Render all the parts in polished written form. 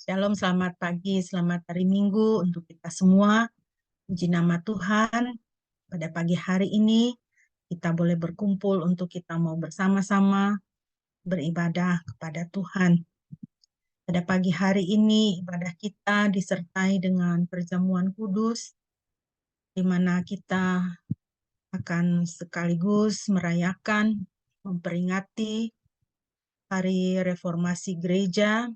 Shalom, selamat pagi, selamat hari Minggu untuk kita semua. Puji nama Tuhan, pada pagi hari ini kita boleh berkumpul untuk kita mau bersama-sama beribadah kepada Tuhan. Pada pagi hari ini ibadah kita disertai dengan perjamuan kudus, di mana kita akan sekaligus merayakan, memperingati Hari Reformasi Gereja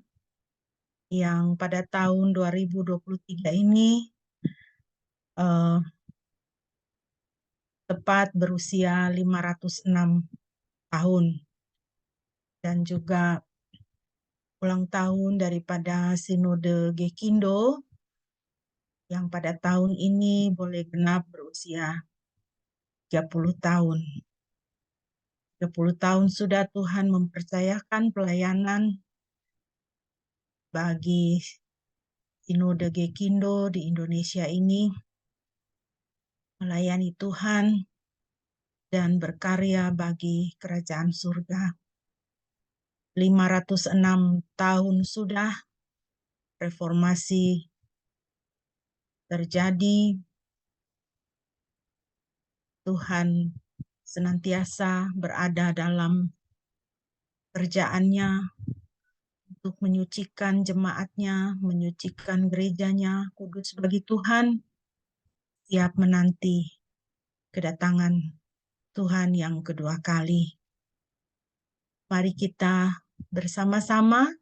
yang pada tahun 2023 ini tepat berusia 506 tahun. Dan juga ulang tahun daripada Sinode Gekindo yang pada tahun ini boleh genap berusia 30 tahun. 30 tahun sudah Tuhan mempercayakan pelayanan bagi Sinode Gekindo di Indonesia ini, melayani Tuhan dan berkarya bagi kerajaan surga. 506 tahun sudah reformasi terjadi. Tuhan senantiasa berada dalam kerjaannya untuk menyucikan jemaatnya, menyucikan gerejanya, kudus bagi Tuhan, siap menanti kedatangan Tuhan yang kedua kali. Mari kita bersama-sama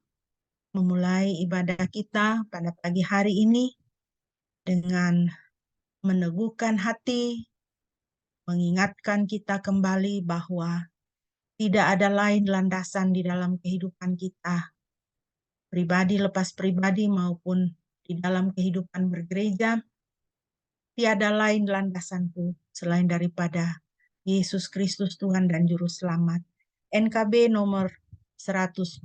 memulai ibadah kita pada pagi hari ini dengan meneguhkan hati, mengingatkan kita kembali bahwa tidak ada lain landasan di dalam kehidupan kita, pribadi lepas pribadi maupun di dalam kehidupan bergereja. Tiada lain landasanku selain daripada Yesus Kristus Tuhan dan Juru Selamat. NKB nomor 120.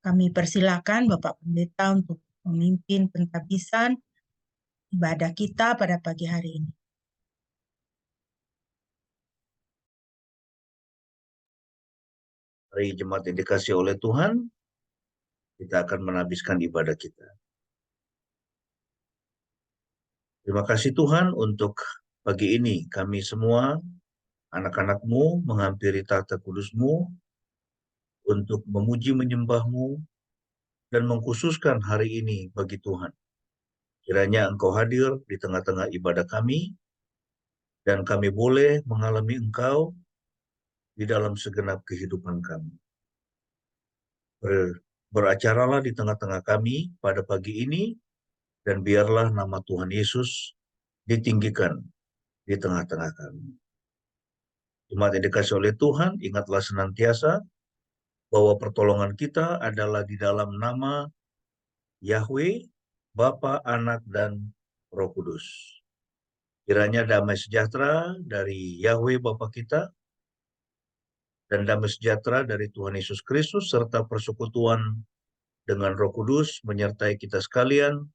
Kami persilakan Bapak Pendeta untuk memimpin pentabisan ibadah kita pada pagi hari ini. Hari jemaat yang dikasihi oleh Tuhan, kita akan menabiskan ibadah kita. Terima kasih Tuhan untuk pagi ini kami semua, anak-anak-Mu, menghampiri tahta kudus-Mu untuk memuji menyembah-Mu dan mengkhususkan hari ini bagi Tuhan. Kiranya Engkau hadir di tengah-tengah ibadah kami dan kami boleh mengalami Engkau di dalam segenap kehidupan kami. Beracaralah di tengah-tengah kami pada pagi ini, dan biarlah nama Tuhan Yesus ditinggikan di tengah-tengah kami. Jemaat yang dikasih oleh Tuhan, ingatlah senantiasa bahwa pertolongan kita adalah di dalam nama Yahweh, Bapa, Anak, dan Roh Kudus. Kiranya damai sejahtera dari Yahweh Bapa kita dan damai sejahtera dari Tuhan Yesus Kristus serta persekutuan dengan Roh Kudus menyertai kita sekalian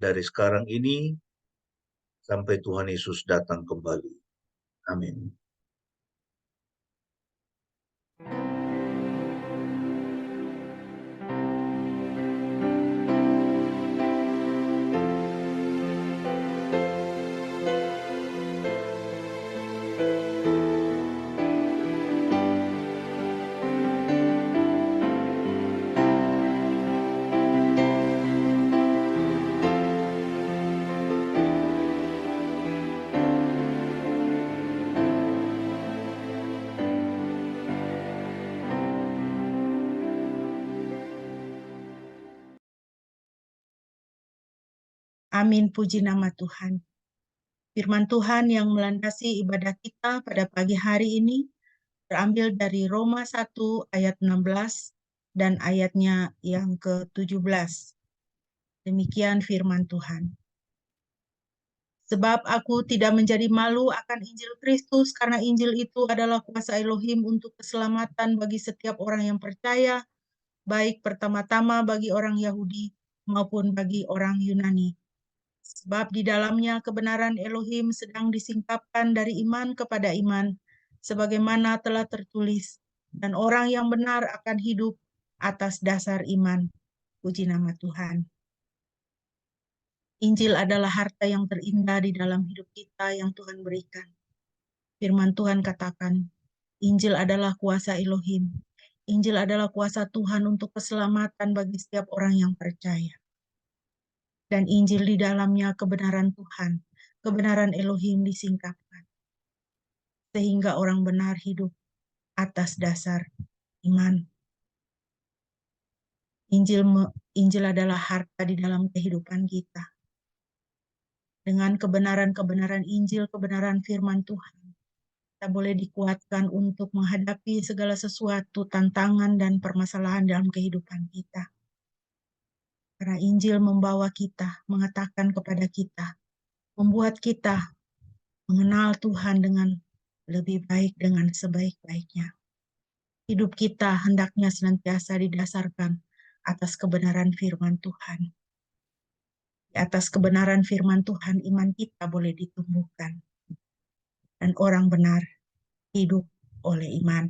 dari sekarang ini sampai Tuhan Yesus datang kembali. Amin. Amin, puji nama Tuhan. Firman Tuhan yang melandasi ibadah kita pada pagi hari ini terambil dari Roma 1 ayat 16 dan ayatnya yang ke-17. Demikian firman Tuhan. Sebab aku tidak menjadi malu akan Injil Kristus, karena Injil itu adalah kuasa Elohim untuk keselamatan bagi setiap orang yang percaya, baik pertama-tama bagi orang Yahudi maupun bagi orang Yunani. Sebab di dalamnya kebenaran Elohim sedang disingkapkan dari iman kepada iman, sebagaimana telah tertulis, dan orang yang benar akan hidup atas dasar iman. Puji nama Tuhan. Injil adalah harta yang terindah di dalam hidup kita yang Tuhan berikan. Firman Tuhan katakan, Injil adalah kuasa Elohim. Injil adalah kuasa Tuhan untuk keselamatan bagi setiap orang yang percaya. Dan Injil di dalamnya kebenaran Tuhan, kebenaran Elohim disingkapkan, sehingga orang benar hidup atas dasar iman. Injil adalah harta di dalam kehidupan kita. Dengan kebenaran-kebenaran Injil, kebenaran firman Tuhan, kita boleh dikuatkan untuk menghadapi segala sesuatu, tantangan dan permasalahan dalam kehidupan kita. Karena Injil membawa kita, mengatakan kepada kita, membuat kita mengenal Tuhan dengan lebih baik, dengan sebaik-baiknya. Hidup kita hendaknya senantiasa didasarkan atas kebenaran firman Tuhan. Di atas kebenaran firman Tuhan, iman kita boleh ditumbuhkan. Dan orang benar hidup oleh iman.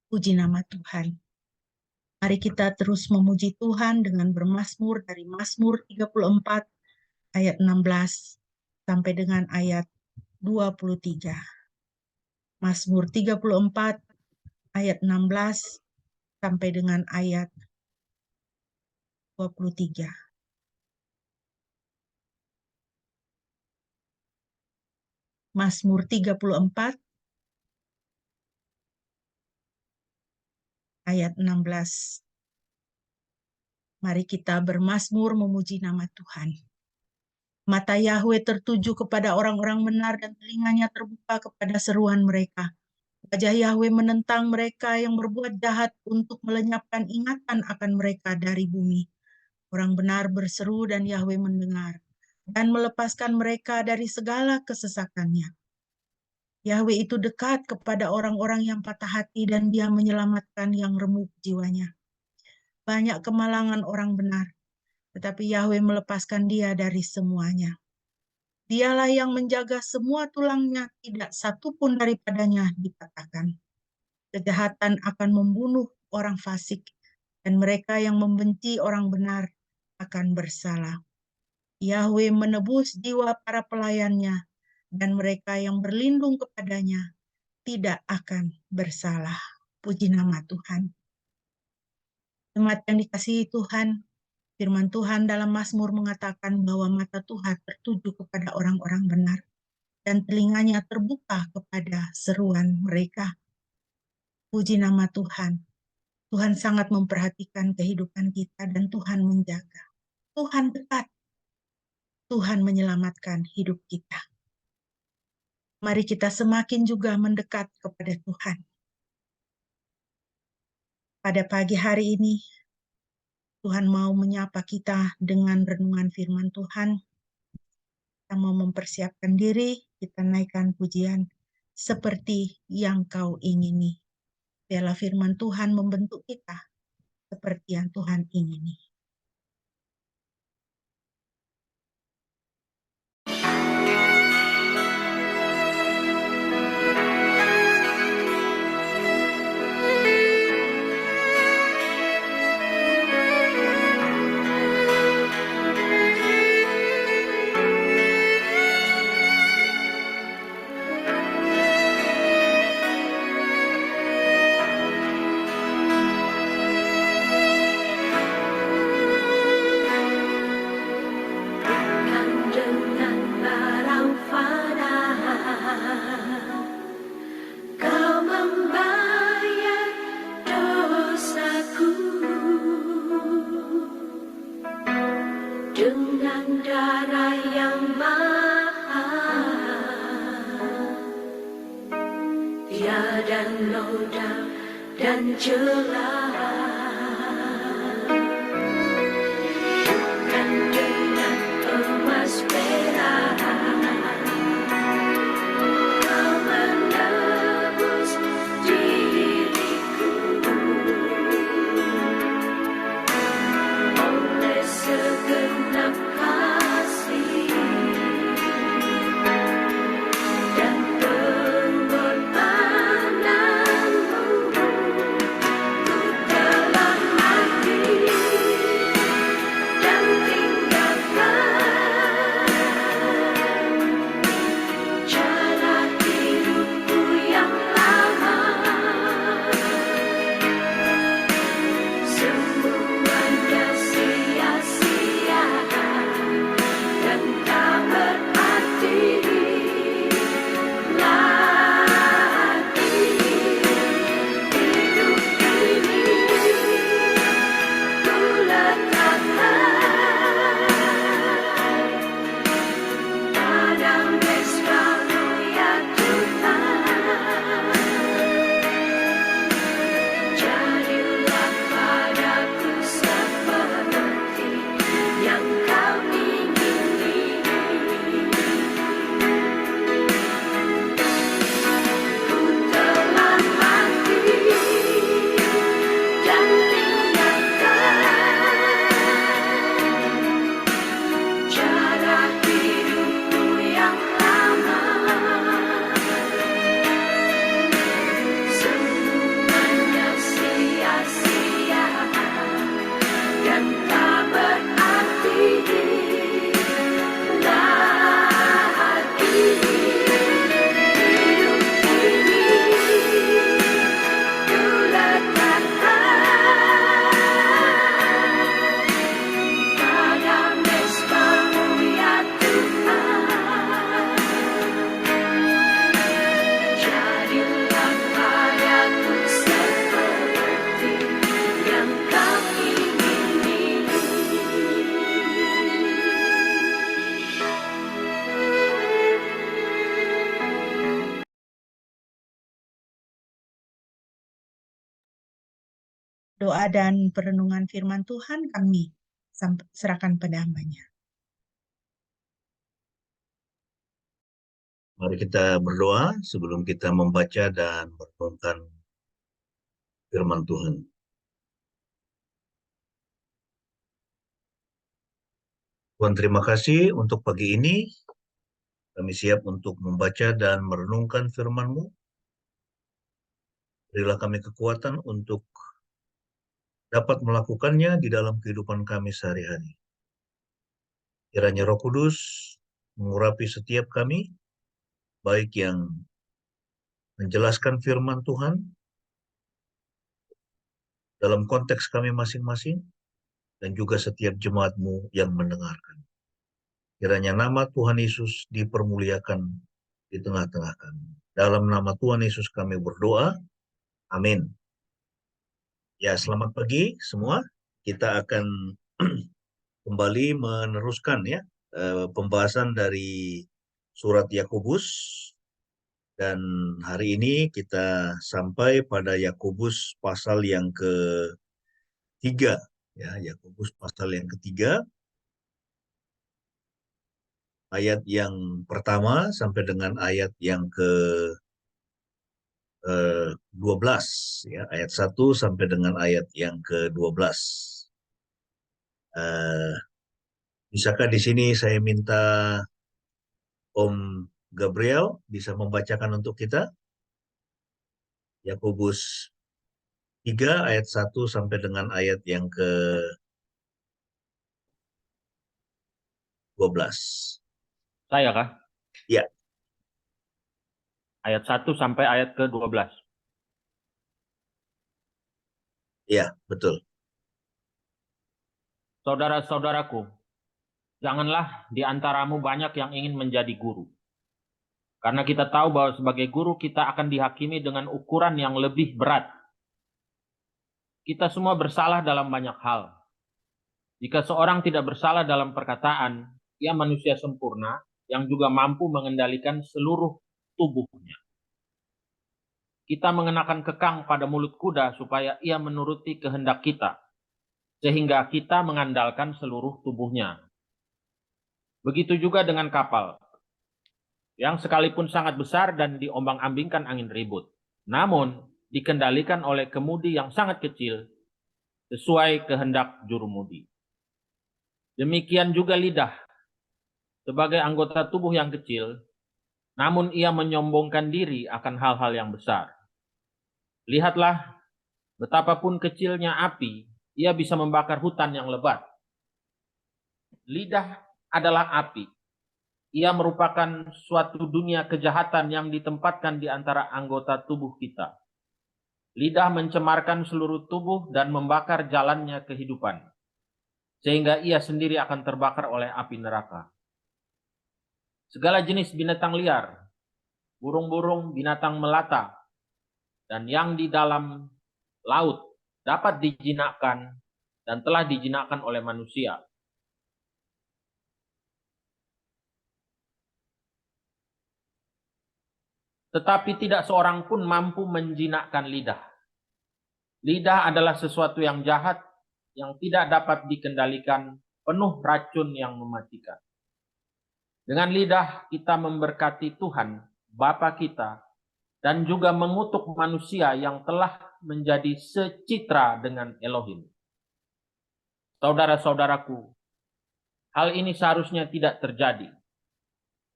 Puji nama Tuhan. Mari kita terus memuji Tuhan dengan bermazmur dari Mazmur 34 ayat 16 sampai dengan ayat 23. Mazmur 34 ayat 16 sampai dengan ayat 23. Mazmur 34 ayat 16. Mari kita bermazmur memuji nama Tuhan. Mata Yahweh tertuju kepada orang-orang benar dan telinganya terbuka kepada seruan mereka. Wajah Yahweh menentang mereka yang berbuat jahat untuk melenyapkan ingatan akan mereka dari bumi. Orang benar berseru dan Yahweh mendengar dan melepaskan mereka dari segala kesesakannya. Yahweh itu dekat kepada orang-orang yang patah hati dan Dia menyelamatkan yang remuk jiwanya. Banyak kemalangan orang benar, tetapi Yahweh melepaskan dia dari semuanya. Dialah yang menjaga semua tulangnya, tidak satu pun daripadanya dipatahkan. Kejahatan akan membunuh orang fasik, dan mereka yang membenci orang benar akan bersalah. Yahweh menebus jiwa para pelayannya, dan mereka yang berlindung kepadanya tidak akan bersalah. Puji nama Tuhan. Jemaat yang dikasihi Tuhan, firman Tuhan dalam Mazmur mengatakan bahwa mata Tuhan tertuju kepada orang-orang benar dan telinganya terbuka kepada seruan mereka. Puji nama Tuhan. Tuhan sangat memperhatikan kehidupan kita dan Tuhan menjaga. Tuhan dekat. Tuhan menyelamatkan hidup kita. Mari kita semakin juga mendekat kepada Tuhan. Pada pagi hari ini, Tuhan mau menyapa kita dengan renungan firman Tuhan. Kita mau mempersiapkan diri, kita naikkan pujian seperti yang kau ingini. Biarlah firman Tuhan membentuk kita seperti yang Tuhan ingini. Dan jelas bukan dengan emas perak kau menebus diriku oleh segenap kasih dan Doa dan perenungan firman Tuhan kami serahkan pada hamba-Nya. Mari kita berdoa sebelum kita membaca dan merenungkan firman Tuhan. Tuhan, terima kasih untuk pagi ini. Kami siap untuk membaca dan merenungkan firman-Mu. Berilah kami kekuatan untuk dapat melakukannya di dalam kehidupan kami sehari-hari. Kiranya Roh Kudus mengurapi setiap kami, baik yang menjelaskan firman Tuhan dalam konteks kami masing-masing, dan juga setiap jemaat-Mu yang mendengarkan. Kiranya nama Tuhan Yesus dipermuliakan di tengah-tengah kami. Dalam nama Tuhan Yesus kami berdoa. Amin. Ya, selamat pagi semua. Kita akan kembali meneruskan ya pembahasan dari surat Yakobus, dan hari ini kita sampai pada Yakobus pasal yang ketiga ya, Yakobus pasal yang ketiga, ayat yang pertama sampai dengan ayat yang ke 12 ya, ayat 1 sampai dengan ayat yang ke-12. Bisakah di sini saya minta Om Gabriel bisa membacakan untuk kita Yakobus 3 ayat 1 sampai dengan ayat yang ke-12. Saya kah? Ya. Ayat 1 sampai ayat ke-12. Ya, betul. Saudara-saudaraku, janganlah di antaramu banyak yang ingin menjadi guru. Karena kita tahu bahwa sebagai guru kita akan dihakimi dengan ukuran yang lebih berat. Kita semua bersalah dalam banyak hal. Jika seorang tidak bersalah dalam perkataan, ia manusia sempurna yang juga mampu mengendalikan seluruh tubuhnya. Kita mengenakan kekang pada mulut kuda supaya ia menuruti kehendak kita, sehingga kita mengandalkan seluruh tubuhnya. Begitu juga dengan kapal, yang sekalipun sangat besar dan diombang-ambingkan angin ribut, namun dikendalikan oleh kemudi yang sangat kecil, sesuai kehendak jurumudi. Demikian juga lidah, sebagai anggota tubuh yang kecil, namun ia menyombongkan diri akan hal-hal yang besar. Lihatlah, betapapun kecilnya api, ia bisa membakar hutan yang lebat. Lidah adalah api. Ia merupakan suatu dunia kejahatan yang ditempatkan di antara anggota tubuh kita. Lidah mencemarkan seluruh tubuh dan membakar jalannya kehidupan, sehingga ia sendiri akan terbakar oleh api neraka. Segala jenis binatang liar, burung-burung, binatang melata, dan yang di dalam laut dapat dijinakkan dan telah dijinakkan oleh manusia. Tetapi tidak seorang pun mampu menjinakkan lidah. Lidah adalah sesuatu yang jahat, yang tidak dapat dikendalikan, penuh racun yang mematikan. Dengan lidah kita memberkati Tuhan, Bapa kita, dan juga mengutuk manusia yang telah menjadi secitra dengan Elohim. Saudara-saudaraku, hal ini seharusnya tidak terjadi.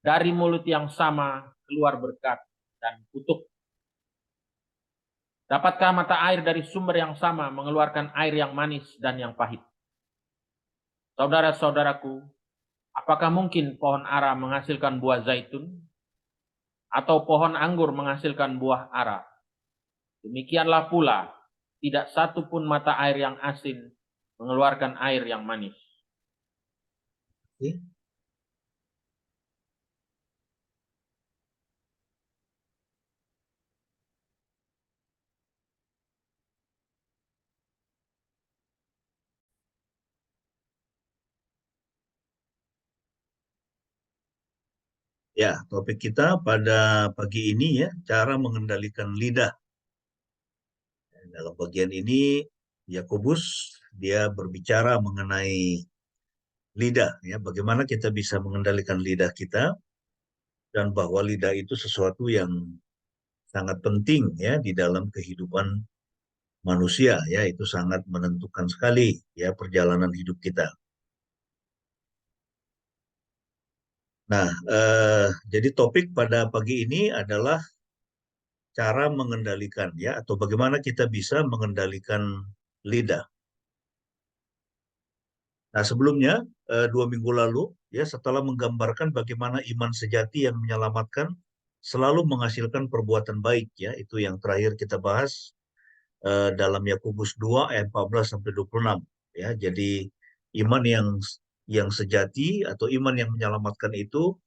Dari mulut yang sama keluar berkat dan kutuk. Dapatkah mata air dari sumber yang sama mengeluarkan air yang manis dan yang pahit? Saudara-saudaraku, apakah mungkin pohon ara menghasilkan buah zaitun? Atau pohon anggur menghasilkan buah ara? Demikianlah pula, tidak satu pun mata air yang asin mengeluarkan air yang manis. Oke. Ya, topik kita pada pagi ini ya, cara mengendalikan lidah. Dalam bagian ini, Yakobus dia berbicara mengenai lidah, ya, bagaimana kita bisa mengendalikan lidah kita, dan bahwa lidah itu sesuatu yang sangat penting ya di dalam kehidupan manusia, ya, itu sangat menentukan sekali ya perjalanan hidup kita. Nah, jadi topik pada pagi ini adalah cara mengendalikan ya, atau bagaimana kita bisa mengendalikan lidah. Nah, sebelumnya 2 minggu lalu ya, setelah menggambarkan bagaimana iman sejati yang menyelamatkan selalu menghasilkan perbuatan baik ya, itu yang terakhir kita bahas dalam Yakobus 2 ayat 14 sampai 26 ya. Jadi iman yang sejati atau iman yang menyelamatkan itu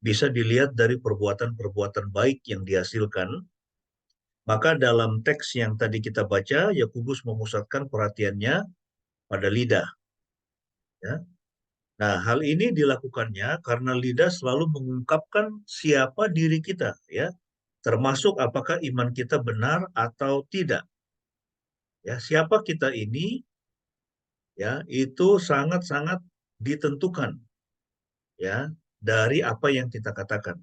bisa dilihat dari perbuatan-perbuatan baik yang dihasilkan Maka dalam teks yang tadi kita baca, Yakobus memusatkan perhatiannya pada lidah. Ya. Nah, hal ini dilakukannya karena lidah selalu mengungkapkan siapa diri kita, ya, termasuk apakah iman kita benar atau tidak. Ya, siapa kita ini, ya, itu sangat-sangat ditentukan, ya, dari apa yang kita katakan.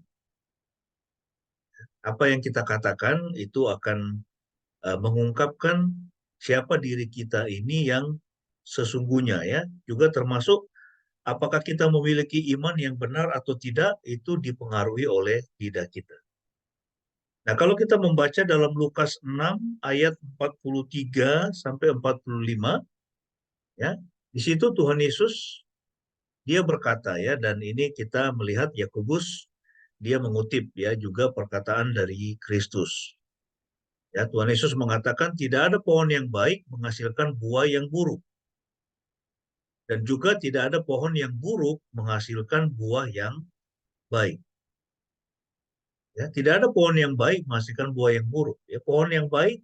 Apa yang kita katakan itu akan mengungkapkan siapa diri kita ini yang sesungguhnya, ya. Juga termasuk apakah kita memiliki iman yang benar atau tidak, itu dipengaruhi oleh lidah kita. Nah, kalau kita membaca dalam Lukas 6 ayat 43 sampai 45, ya, di situ Tuhan Yesus dia berkata, ya, dan ini kita melihat Yakobus dia mengutip, ya, juga perkataan dari Kristus. Ya, Tuhan Yesus mengatakan tidak ada pohon yang baik menghasilkan buah yang buruk. Dan juga tidak ada pohon yang buruk menghasilkan buah yang baik. Ya, tidak ada pohon yang baik menghasilkan buah yang buruk. Ya, pohon yang baik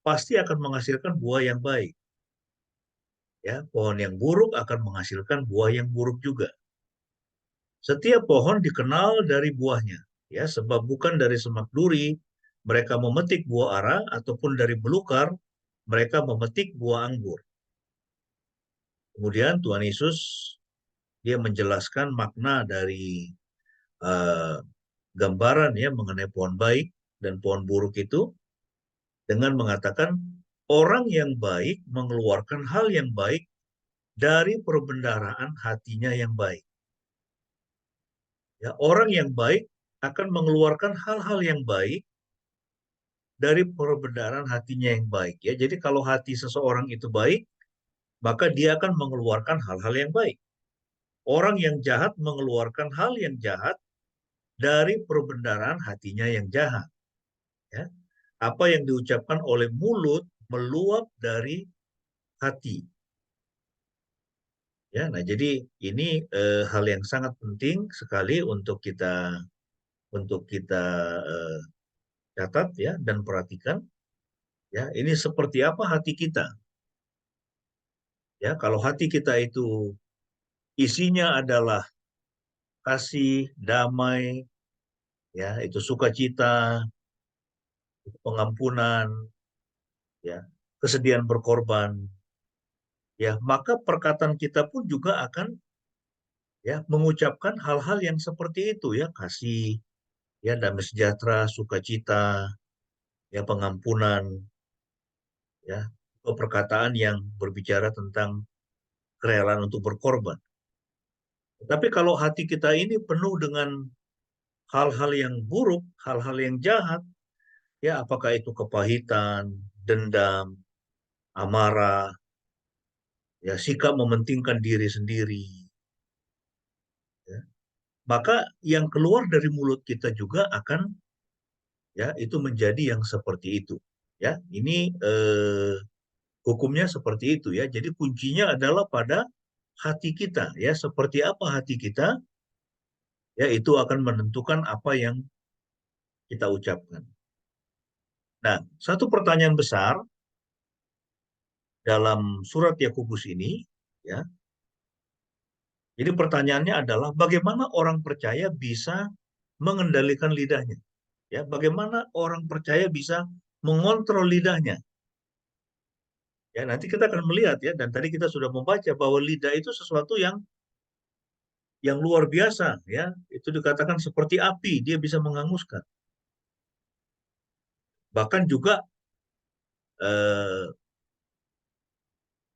pasti akan menghasilkan buah yang baik. Ya, pohon yang buruk akan menghasilkan buah yang buruk juga. Setiap pohon dikenal dari buahnya, ya, sebab bukan dari semak duri mereka memetik buah ara, ataupun dari belukar mereka memetik buah anggur. Kemudian Tuhan Yesus dia menjelaskan makna dari gambaran, ya, mengenai pohon baik dan pohon buruk itu dengan mengatakan orang yang baik mengeluarkan hal yang baik dari perbendaharaan hatinya yang baik. Ya, orang yang baik akan mengeluarkan hal-hal yang baik dari perbendaharaan hatinya yang baik. Ya, jadi kalau hati seseorang itu baik, maka dia akan mengeluarkan hal-hal yang baik. Orang yang jahat mengeluarkan hal yang jahat dari perbendaharaan hatinya yang jahat. Ya. Apa yang diucapkan oleh mulut meluap dari hati. Ya, nah jadi ini hal yang sangat penting sekali untuk kita catat, ya, dan perhatikan. Ya, ini seperti apa hati kita. Ya, kalau hati kita itu isinya adalah kasih, damai, ya, itu sukacita, pengampunan, ya, kesediaan berkorban, ya, maka perkataan kita pun juga akan, ya, mengucapkan hal-hal yang seperti itu, ya, kasih, ya, damai sejahtera, sukacita, ya, pengampunan, ya, perkataan yang berbicara tentang kerelaan untuk berkorban. Tapi kalau hati kita ini penuh dengan hal-hal yang buruk, hal-hal yang jahat, ya, apakah itu kepahitan, dendam, amarah, ya, sikap mementingkan diri sendiri, ya, maka yang keluar dari mulut kita juga akan, ya, itu menjadi yang seperti itu. Ya, ini hukumnya seperti itu, ya. Jadi kuncinya adalah pada hati kita, ya. Seperti apa hati kita, ya, itu akan menentukan apa yang kita ucapkan. Nah, satu pertanyaan besar dalam surat Yakobus ini, ya. Jadi pertanyaannya adalah bagaimana orang percaya bisa mengendalikan lidahnya? Ya, bagaimana orang percaya bisa mengontrol lidahnya? Ya, nanti kita akan melihat, ya, dan tadi kita sudah membaca bahwa lidah itu sesuatu yang luar biasa, ya. Itu dikatakan seperti api, dia bisa menghanguskan. Bahkan juga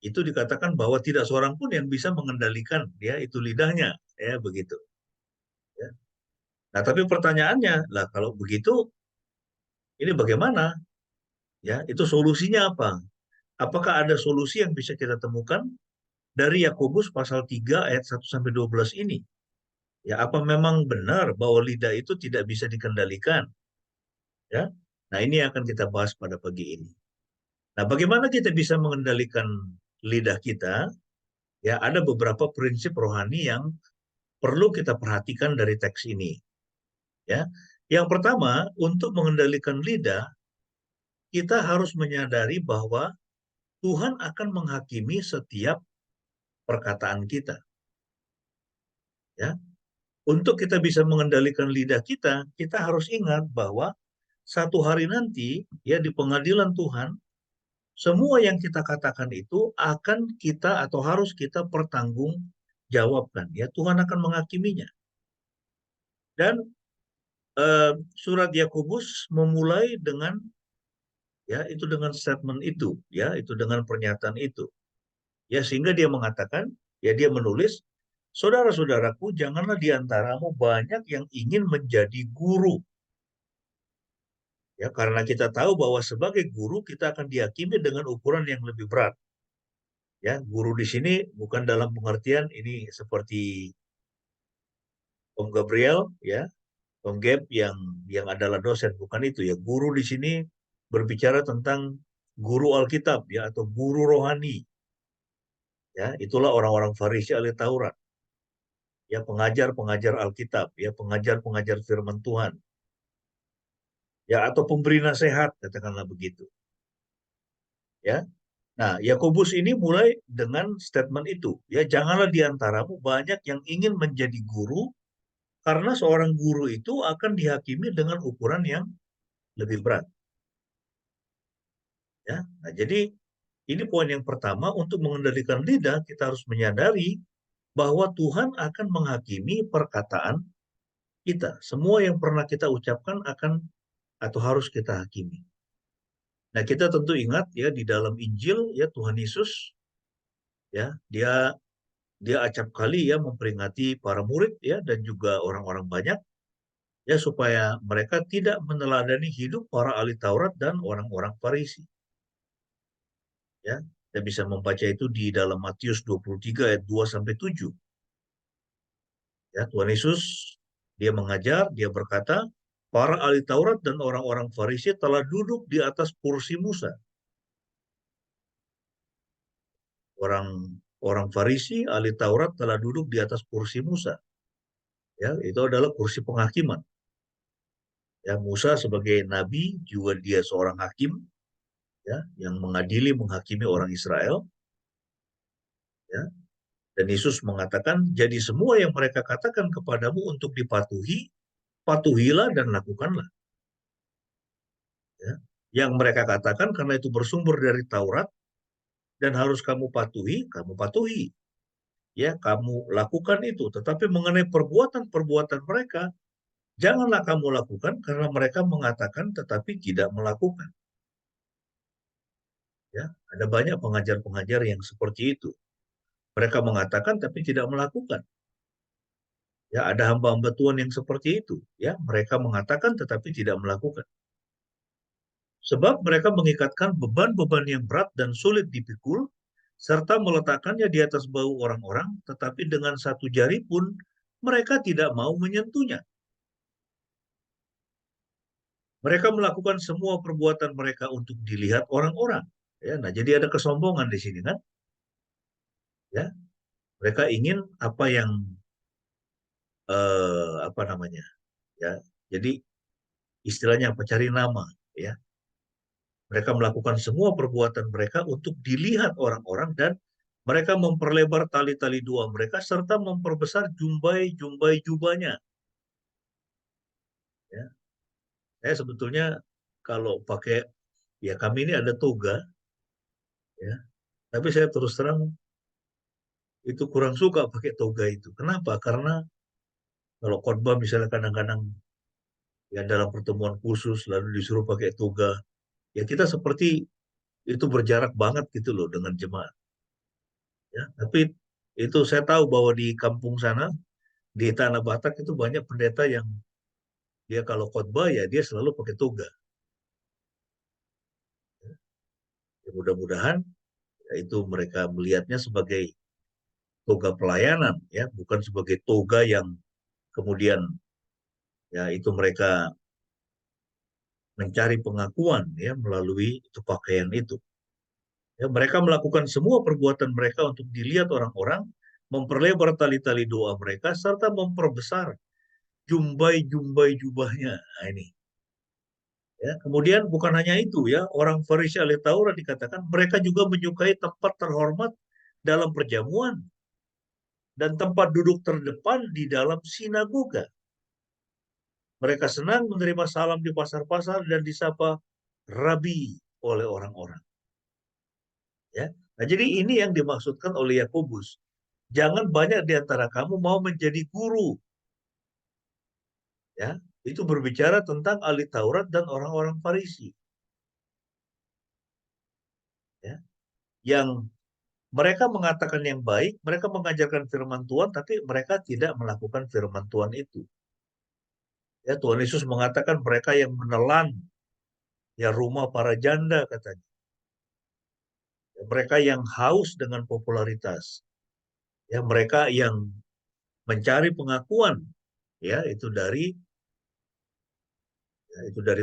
itu dikatakan bahwa tidak seorang pun yang bisa mengendalikan, ya, itu lidahnya, ya, begitu. Ya. Nah, tapi pertanyaannya, lah kalau begitu ini bagaimana? Ya, itu solusinya apa? Apakah ada solusi yang bisa kita temukan dari Yakobus pasal 3 ayat 1 sampai 12 ini? Ya, apa memang benar bahwa lidah itu tidak bisa dikendalikan? Ya. Nah, ini akan kita bahas pada pagi ini. Nah, bagaimana kita bisa mengendalikan lidah kita? Ya, ada beberapa prinsip rohani yang perlu kita perhatikan dari teks ini. Ya. Yang pertama, untuk mengendalikan lidah, kita harus menyadari bahwa Tuhan akan menghakimi setiap perkataan kita. Ya, untuk kita bisa mengendalikan lidah kita, kita harus ingat bahwa satu hari nanti, ya di pengadilan Tuhan, semua yang kita katakan itu akan kita atau harus kita pertanggungjawabkan. Ya, Tuhan akan menghakiminya. Dan surat Yakobus memulai dengan itu dengan statement itu, ya itu dengan pernyataan itu. Ya, sehingga dia mengatakan, ya dia menulis, saudara-saudaraku, janganlah di antaramu banyak yang ingin menjadi guru. Ya, karena kita tahu bahwa sebagai guru kita akan dihakimi dengan ukuran yang lebih berat. Ya, guru di sini bukan dalam pengertian ini seperti Om Gabriel, ya, Om Gab yang adalah dosen, bukan itu ya. Guru di sini berbicara tentang guru Alkitab, ya, atau guru rohani. Ya, itulah orang-orang Farisi ahli Taurat. Ya, pengajar-pengajar Alkitab, ya, pengajar-pengajar firman Tuhan. Ya, atau pemberi nasihat, katakanlah begitu. Ya. Nah, Yakobus ini mulai dengan statement itu, ya, janganlah di antaramu banyak yang ingin menjadi guru, karena seorang guru itu akan dihakimi dengan ukuran yang lebih berat. Ya. Nah, jadi ini poin yang pertama, untuk mengendalikan lidah kita harus menyadari bahwa Tuhan akan menghakimi perkataan kita. Semua yang pernah kita ucapkan akan atau harus kita hakimi. Nah, kita tentu ingat ya di dalam Injil, ya, Tuhan Yesus, ya, dia acap kali ya memperingati para murid, ya, dan juga orang-orang banyak, ya, supaya mereka tidak meneladani hidup para ahli Taurat dan orang-orang Farisi. Ya, kita bisa membaca itu di dalam Matius 23 ayat 2 sampai 7. Ya, Tuhan Yesus dia mengajar, dia berkata, para ahli Taurat dan orang-orang Farisi telah duduk di atas kursi Musa. Orang Farisi, ahli Taurat telah duduk di atas kursi Musa. Ya, itu adalah kursi penghakiman. Ya, Musa sebagai nabi juga dia seorang hakim, ya, yang mengadili, menghakimi orang Israel. Ya, dan Yesus mengatakan, jadi semua yang mereka katakan kepadamu untuk dipatuhi, patuhilah dan lakukanlah. Ya, yang mereka katakan karena itu bersumber dari Taurat dan harus kamu patuhi, kamu patuhi. Ya, kamu lakukan itu. Tetapi mengenai perbuatan-perbuatan mereka, janganlah kamu lakukan karena mereka mengatakan tetapi tidak melakukan. Ya, ada banyak pengajar-pengajar yang seperti itu. Mereka mengatakan tapi tidak melakukan. Ya, ada hamba-hamba Tuhan yang seperti itu. Ya, mereka mengatakan tetapi tidak melakukan. Sebab mereka mengikatkan beban-beban yang berat dan sulit dipikul, serta meletakkannya di atas bahu orang-orang, tetapi dengan satu jari pun mereka tidak mau menyentuhnya. Mereka melakukan semua perbuatan mereka untuk dilihat orang-orang. Ya, nah, jadi ada kesombongan di sini kan? Ya, mereka ingin apa yang apa namanya? Ya, jadi istilahnya apa? Cari nama. Ya, mereka melakukan semua perbuatan mereka untuk dilihat orang-orang dan mereka memperlebar tali-tali dua mereka serta memperbesar jumbai-jumbai jubahnya. Ya, saya sebetulnya kalau pakai, ya kami ini ada toga, ya, tapi saya terus terang itu kurang suka pakai toga itu. Kenapa? Karena kalau khotbah misalnya kadang-kadang ya dalam pertemuan khusus lalu disuruh pakai toga, ya kita seperti itu berjarak banget gitu loh dengan jemaat. Ya, tapi itu saya tahu bahwa di kampung sana, di Tanah Batak itu banyak pendeta yang dia kalau khotbah ya dia selalu pakai toga. Ya, mudah-mudahan ya, itu mereka melihatnya sebagai toga pelayanan, ya, bukan sebagai toga yang kemudian ya itu mereka mencari pengakuan ya melalui itu pakaian itu. Ya, mereka melakukan semua perbuatan mereka untuk dilihat orang-orang, memperlebar tali-tali doa mereka serta memperbesar jumbai-jumbai jubahnya. Nah, ini. Ya, kemudian bukan hanya itu ya, orang Farisi ahli Taurat dikatakan mereka juga menyukai tempat terhormat dalam perjamuan dan tempat duduk terdepan di dalam sinagoga. Mereka senang menerima salam di pasar-pasar dan disapa Rabi oleh orang-orang. Ya. Nah, jadi ini yang dimaksudkan oleh Yakobus. Jangan banyak di antara kamu mau menjadi guru. Ya, itu berbicara tentang ahli Taurat dan orang-orang Farisi. Ya, yang mereka mengatakan yang baik, mereka mengajarkan firman Tuhan, tapi mereka tidak melakukan firman Tuhan itu. Ya, Tuhan Yesus mengatakan mereka yang menelan ya rumah para janda katanya. Ya, mereka yang haus dengan popularitas. Ya, mereka yang mencari pengakuan ya itu dari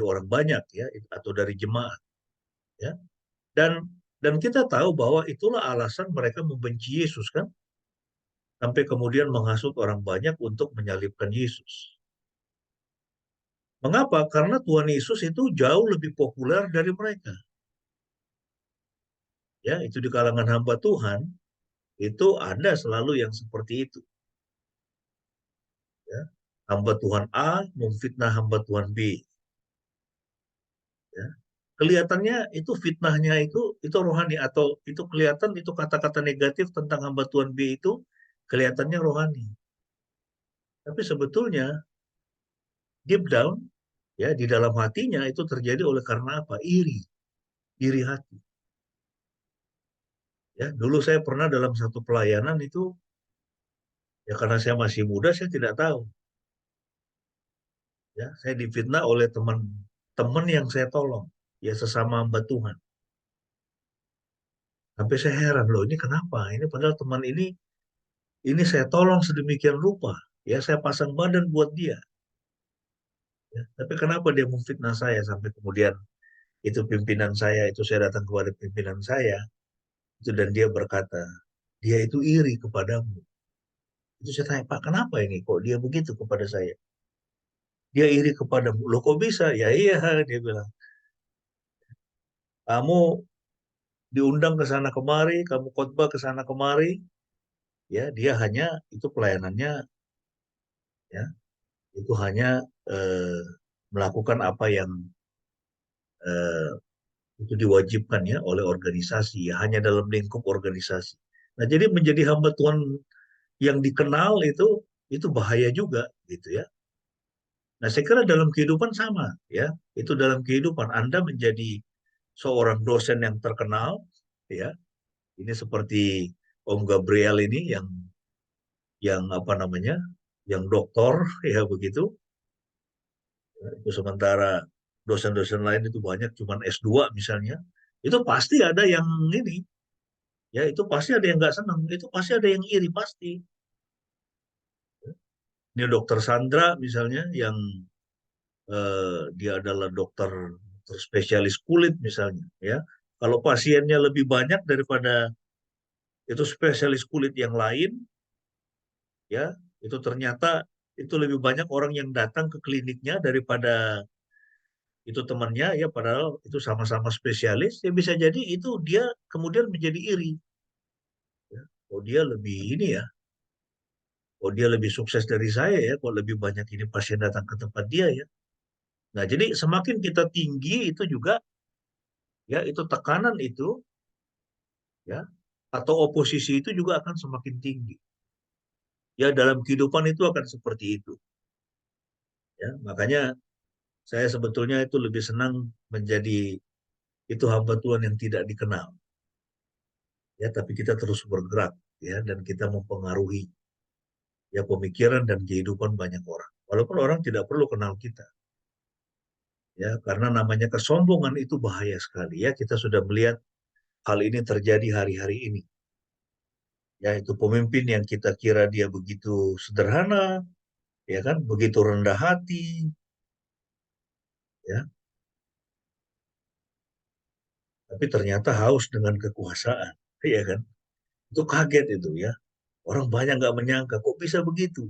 orang banyak ya atau dari jemaat ya. Dan kita tahu bahwa itulah alasan mereka membenci Yesus kan, sampai kemudian menghasut orang banyak untuk menyalibkan Yesus. Mengapa? Karena Tuhan Yesus itu jauh lebih populer dari mereka. Ya, itu di kalangan hamba Tuhan itu ada selalu yang seperti itu. Ya. Hamba Tuhan A memfitnah hamba Tuhan B. Ya. Kelihatannya itu fitnahnya itu rohani, atau itu kelihatan itu kata-kata negatif tentang hamba Tuhan B itu kelihatannya rohani. Tapi sebetulnya deep down ya di dalam hatinya itu terjadi oleh karena apa? Iri hati. Ya, dulu saya pernah dalam satu pelayanan itu ya karena saya masih muda saya tidak tahu. Ya, saya difitnah oleh teman-teman yang saya tolong, ya sesama hamba Tuhan. Sampai saya heran loh, ini kenapa? Ini padahal teman ini saya tolong sedemikian rupa. Ya, saya pasang badan buat dia. Ya, tapi kenapa dia memfitnah saya sampai kemudian itu pimpinan saya, itu saya datang kepada pimpinan saya, itu dan dia berkata, dia itu iri kepadamu. Itu saya tanya, Pak, kenapa ini? Kok dia begitu kepada saya? Dia iri kepadamu. Loh kok bisa? Ya iya, dia bilang. Kamu diundang ke sana kemari, kamu khotbah ke sana kemari, ya dia hanya itu pelayanannya, ya itu hanya eh, melakukan apa yang eh, itu diwajibkan ya oleh organisasi, ya hanya dalam lingkup organisasi. Nah jadi menjadi hamba Tuhan yang dikenal itu bahaya juga gitu ya. Nah saya kira dalam kehidupan sama ya, itu dalam kehidupan Anda menjadi seorang dosen yang terkenal ya, ini seperti Om Gabriel ini yang apa namanya, yang doktor ya begitu. Itu sementara dosen-dosen lain itu banyak cuman S2 misalnya. Itu pasti ada yang ini, ya itu pasti ada yang nggak senang, itu pasti ada yang iri pasti. Ini dokter Sandra misalnya yang dia adalah dokter spesialis kulit misalnya, ya. Kalau pasiennya lebih banyak daripada itu spesialis kulit yang lain, ya itu ternyata itu lebih banyak orang yang datang ke kliniknya daripada itu temannya ya, padahal itu sama-sama spesialis ya, bisa jadi itu dia kemudian menjadi iri ya. Oh dia lebih ini ya, oh dia lebih sukses dari saya ya, kok lebih banyak ini pasien datang ke tempat dia ya. Nah jadi semakin kita tinggi itu juga ya, itu tekanan itu ya, atau oposisi itu juga akan semakin tinggi ya, dalam kehidupan itu akan seperti itu ya. Makanya saya sebetulnya itu lebih senang menjadi itu hamba Tuhan yang tidak dikenal ya, tapi kita terus bergerak ya, dan kita mempengaruhi ya pemikiran dan kehidupan banyak orang. Walaupun orang tidak perlu kenal kita. Ya, karena namanya kesombongan itu bahaya sekali ya. Kita sudah melihat hal ini terjadi hari-hari ini. Ya, itu pemimpin yang kita kira dia begitu sederhana, ya kan, begitu rendah hati, ya. Tapi ternyata haus dengan kekuasaan, ya kan. Itu kaget itu ya. Orang banyak nggak menyangka kok bisa begitu.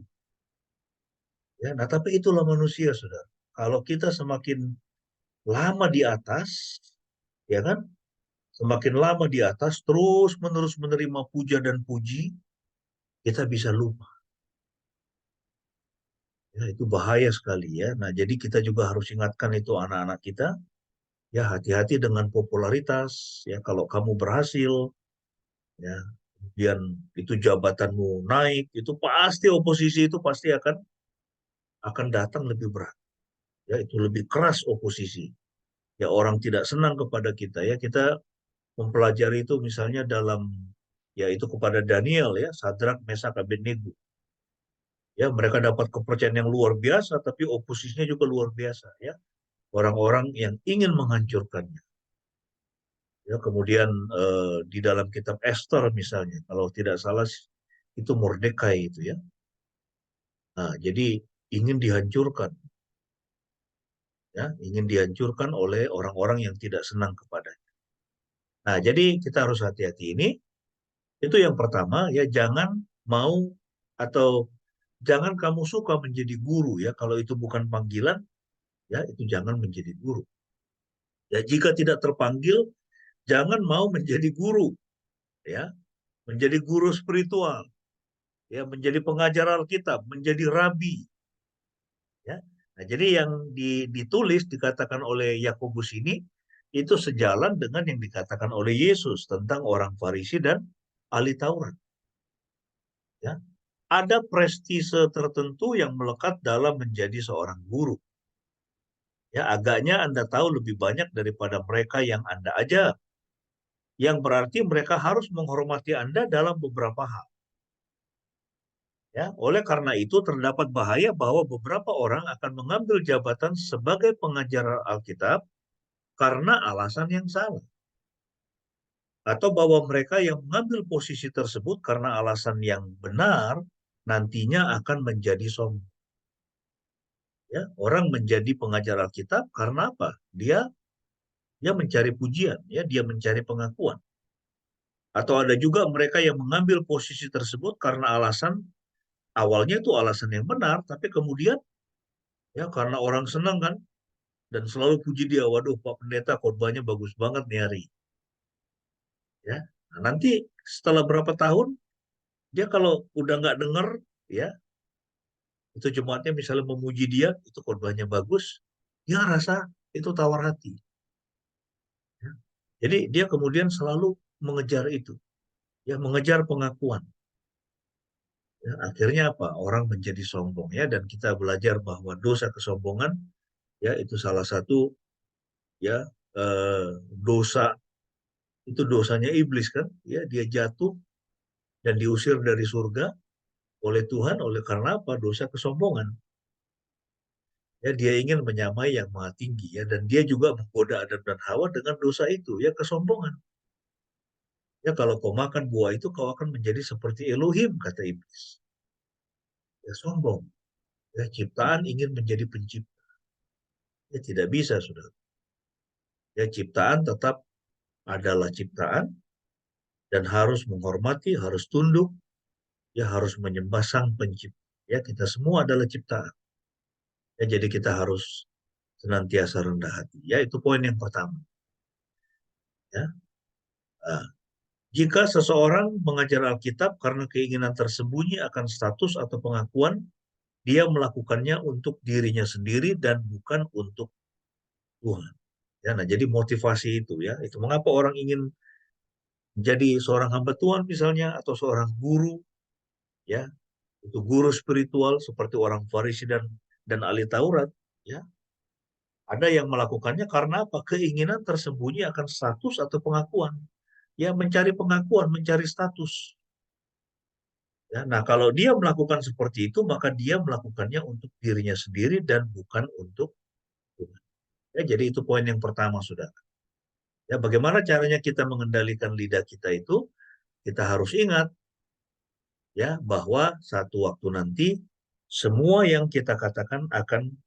Ya, nah tapi itulah manusia, Saudara. Kalau kita semakin lama di atas, ya kan? Semakin lama di atas, terus-menerus menerima puja dan puji, kita bisa lupa. Ya, itu bahaya sekali ya. Nah, jadi kita juga harus ingatkan itu anak-anak kita, ya hati-hati dengan popularitas. Ya, kalau kamu berhasil, ya, kemudian itu jabatanmu naik, itu pasti oposisi itu pasti akan datang lebih berat. Ya, itu lebih keras oposisi. Ya, orang tidak senang kepada kita. Ya, kita mempelajari itu misalnya dalam, ya itu kepada Daniel ya, Sadrak, Mesak, Abednego. Ya, mereka dapat kepercayaan yang luar biasa, tapi oposisinya juga luar biasa ya. Orang-orang yang ingin menghancurkannya. Ya, kemudian di dalam kitab Esther misalnya, kalau tidak salah itu Mordekai itu ya. Nah, jadi ingin dihancurkan, ya, ingin dihancurkan oleh orang-orang yang tidak senang kepadanya. Nah, jadi kita harus hati-hati ini. Itu yang pertama ya, jangan mau atau jangan kamu suka menjadi guru ya, kalau itu bukan panggilan, ya itu jangan menjadi guru. Ya, jika tidak terpanggil, jangan mau menjadi guru, ya, menjadi guru spiritual, ya, menjadi pengajar Alkitab, menjadi rabi, ya. Nah, jadi yang ditulis dikatakan oleh Yakobus ini itu sejalan dengan yang dikatakan oleh Yesus tentang orang Farisi dan ahli Taurat. Ya, ada prestise tertentu yang melekat dalam menjadi seorang guru. Ya, agaknya Anda tahu lebih banyak daripada mereka yang Anda ajar. Yang berarti mereka harus menghormati Anda dalam beberapa hal. Ya, oleh karena itu terdapat bahaya bahwa beberapa orang akan mengambil jabatan sebagai pengajar Alkitab karena alasan yang salah. Atau bahwa mereka yang mengambil posisi tersebut karena alasan yang benar nantinya akan menjadi sombong. Ya, orang menjadi pengajar Alkitab karena apa? Dia mencari pujian, ya, dia mencari pengakuan. Atau ada juga mereka yang mengambil posisi tersebut karena alasan awalnya itu alasan yang benar, tapi kemudian ya karena orang senang kan dan selalu puji dia, waduh Pak Pendeta khotbahnya bagus banget nih hari. Ya, nah, nanti setelah berapa tahun dia kalau udah nggak dengar, ya itu jemaatnya misalnya memuji dia, itu khotbahnya bagus, dia rasa itu tawar hati. Ya. Jadi dia kemudian selalu mengejar itu, ya mengejar pengakuan. Ya, akhirnya apa? Orang menjadi sombong ya, dan kita belajar bahwa dosa kesombongan ya itu salah satu ya dosa, itu dosanya iblis kan? Ya, dia jatuh dan diusir dari surga oleh Tuhan oleh karena apa? Dosa kesombongan. Ya, dia ingin menyamai yang maha tinggi ya, dan dia juga menggoda Adam dan Hawa dengan dosa itu ya, kesombongan. Ya, kalau kau makan buah itu kau akan menjadi seperti Elohim, kata iblis. Ya, sombong. Ya, ciptaan ingin menjadi pencipta. Ya, tidak bisa, sudah. Ya, ciptaan tetap adalah ciptaan dan harus menghormati, harus tunduk, ya harus menyembah Sang Pencipta. Ya, kita semua adalah ciptaan. Ya, jadi kita harus senantiasa rendah hati. Ya, itu poin yang pertama. Ya. Nah, jika seseorang mengajar Alkitab karena keinginan tersembunyi akan status atau pengakuan, dia melakukannya untuk dirinya sendiri dan bukan untuk Tuhan. Ya, nah jadi motivasi itu ya, itu mengapa orang ingin menjadi seorang hamba Tuhan misalnya atau seorang guru, ya, itu guru spiritual seperti orang Farisi dan ahli Taurat, ya. Ada yang melakukannya karena apa? Keinginan tersembunyi akan status atau pengakuan. Ya, mencari pengakuan, mencari status. Ya, nah, kalau dia melakukan seperti itu, maka dia melakukannya untuk dirinya sendiri dan bukan untuk Tuhan. Ya, jadi itu poin yang pertama, saudara. Ya, bagaimana caranya kita mengendalikan lidah kita itu? Kita harus ingat ya bahwa satu waktu nanti semua yang kita katakan akan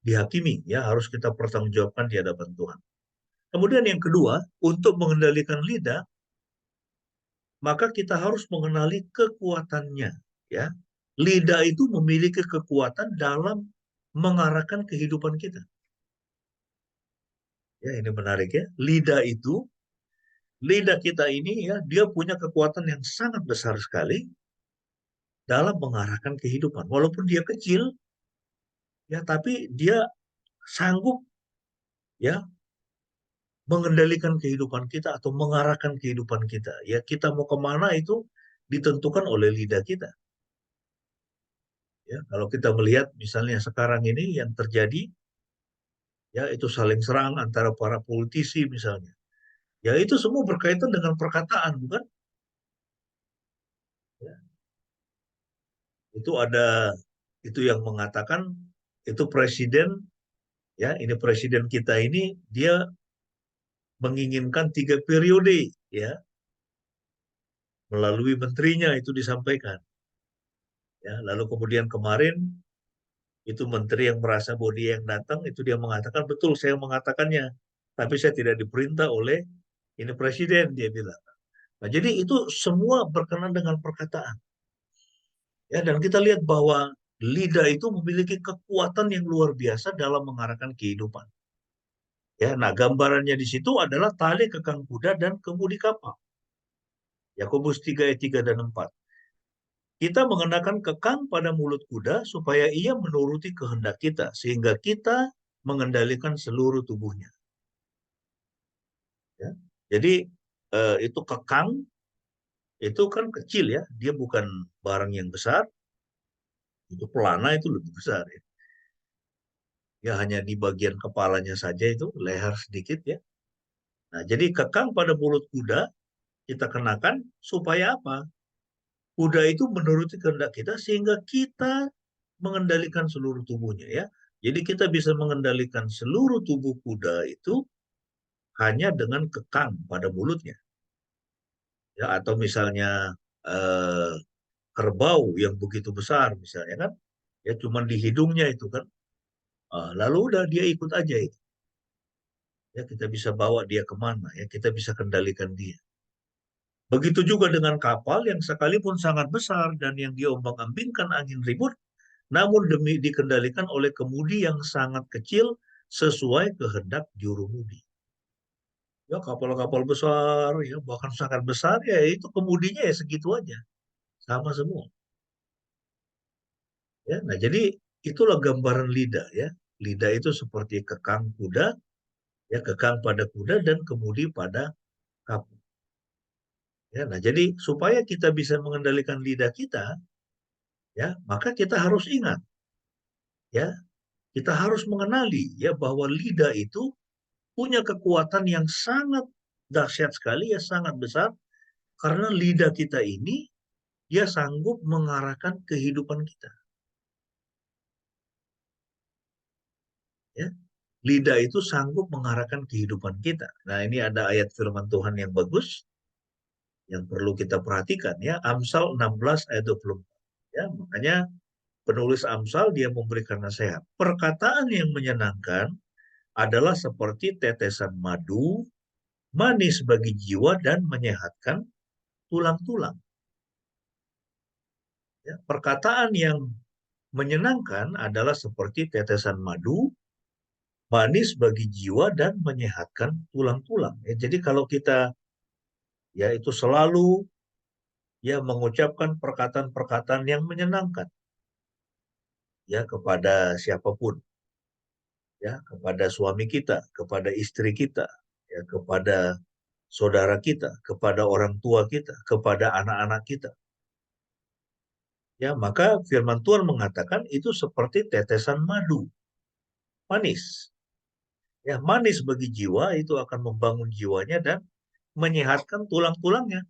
dihakimi, ya harus kita pertanggungjawabkan di hadapan Tuhan. Kemudian yang kedua, untuk mengendalikan lidah, maka kita harus mengenali kekuatannya, ya. Lidah itu memiliki kekuatan dalam mengarahkan kehidupan kita. Ya, ini menarik ya. Lidah kita ini ya, dia punya kekuatan yang sangat besar sekali dalam mengarahkan kehidupan. Walaupun dia kecil, ya, tapi dia sanggup ya mengendalikan kehidupan kita atau mengarahkan kehidupan kita. Ya, kita mau kemana itu ditentukan oleh lidah kita. Ya, kalau kita melihat misalnya sekarang ini yang terjadi, ya itu saling serang antara para politisi misalnya. Ya itu semua berkaitan dengan perkataan, bukan? Ya, itu ada itu yang mengatakan itu presiden, ya ini presiden kita ini dia menginginkan 3 periode, ya melalui menterinya itu disampaikan. Ya, lalu kemudian kemarin itu menteri yang merasa bahwa dia yang datang itu dia mengatakan betul saya mengatakannya, tapi saya tidak diperintah oleh ini presiden, dia bilang. Nah, jadi itu semua berkenaan dengan perkataan. Ya, dan kita lihat bahwa lidah itu memiliki kekuatan yang luar biasa dalam mengarahkan kehidupan. Ya, nah gambarannya di situ adalah tali kekang kuda dan kemudi kapal. Yakobus 3 ayat 3 dan 4. Kita mengenakan kekang pada mulut kuda supaya ia menuruti kehendak kita, sehingga kita mengendalikan seluruh tubuhnya. Ya. Jadi itu kekang, itu kan kecil ya, dia bukan barang yang besar, itu pelana itu lebih besar ya. Ya hanya di bagian kepalanya saja itu, leher sedikit ya. Nah, jadi kekang pada mulut kuda kita kenakan supaya apa? Kuda itu menuruti kehendak kita sehingga kita mengendalikan seluruh tubuhnya ya. Jadi kita bisa mengendalikan seluruh tubuh kuda itu hanya dengan kekang pada mulutnya. Ya, atau misalnya eh, kerbau yang begitu besar misalnya kan, ya cuman di hidungnya itu kan. Lalu udah dia ikut aja itu. Ya kita bisa bawa dia kemana ya, kita bisa kendalikan dia. Begitu juga dengan kapal yang sekalipun sangat besar dan yang diombang-ambingkan angin ribut, namun demi dikendalikan oleh kemudi yang sangat kecil sesuai kehendak jurumudi. Ya kapal-kapal besar, ya bahkan sangat besar, ya itu kemudinya ya segitu aja, sama semua. Ya, nah jadi itulah gambaran lidah ya. Lidah itu seperti kekang kuda, ya kekang pada kuda dan kemudi pada kapal. Ya, nah jadi supaya kita bisa mengendalikan lidah kita, ya maka kita harus ingat, ya kita harus mengenali ya bahwa lidah itu punya kekuatan yang sangat dahsyat sekali ya, sangat besar, karena lidah kita ini dia sanggup mengarahkan kehidupan kita. Ya, lidah itu sanggup mengarahkan kehidupan kita. Nah, ini ada ayat firman Tuhan yang bagus yang perlu kita perhatikan ya, Amsal 16 ayat 24. Ya, makanya penulis Amsal dia memberikan nasihat. Perkataan yang menyenangkan adalah seperti tetesan madu, manis bagi jiwa dan menyehatkan tulang-tulang. Ya, perkataan yang menyenangkan adalah seperti tetesan madu, manis bagi jiwa dan menyehatkan tulang-tulang. Ya, jadi kalau kita ya itu selalu ya mengucapkan perkataan-perkataan yang menyenangkan ya kepada siapapun, ya kepada suami kita, kepada istri kita, ya kepada saudara kita, kepada orang tua kita, kepada anak-anak kita. Ya, maka firman Tuhan mengatakan itu seperti tetesan madu, manis. Ya, manis bagi jiwa, itu akan membangun jiwanya dan menyehatkan tulang-tulangnya.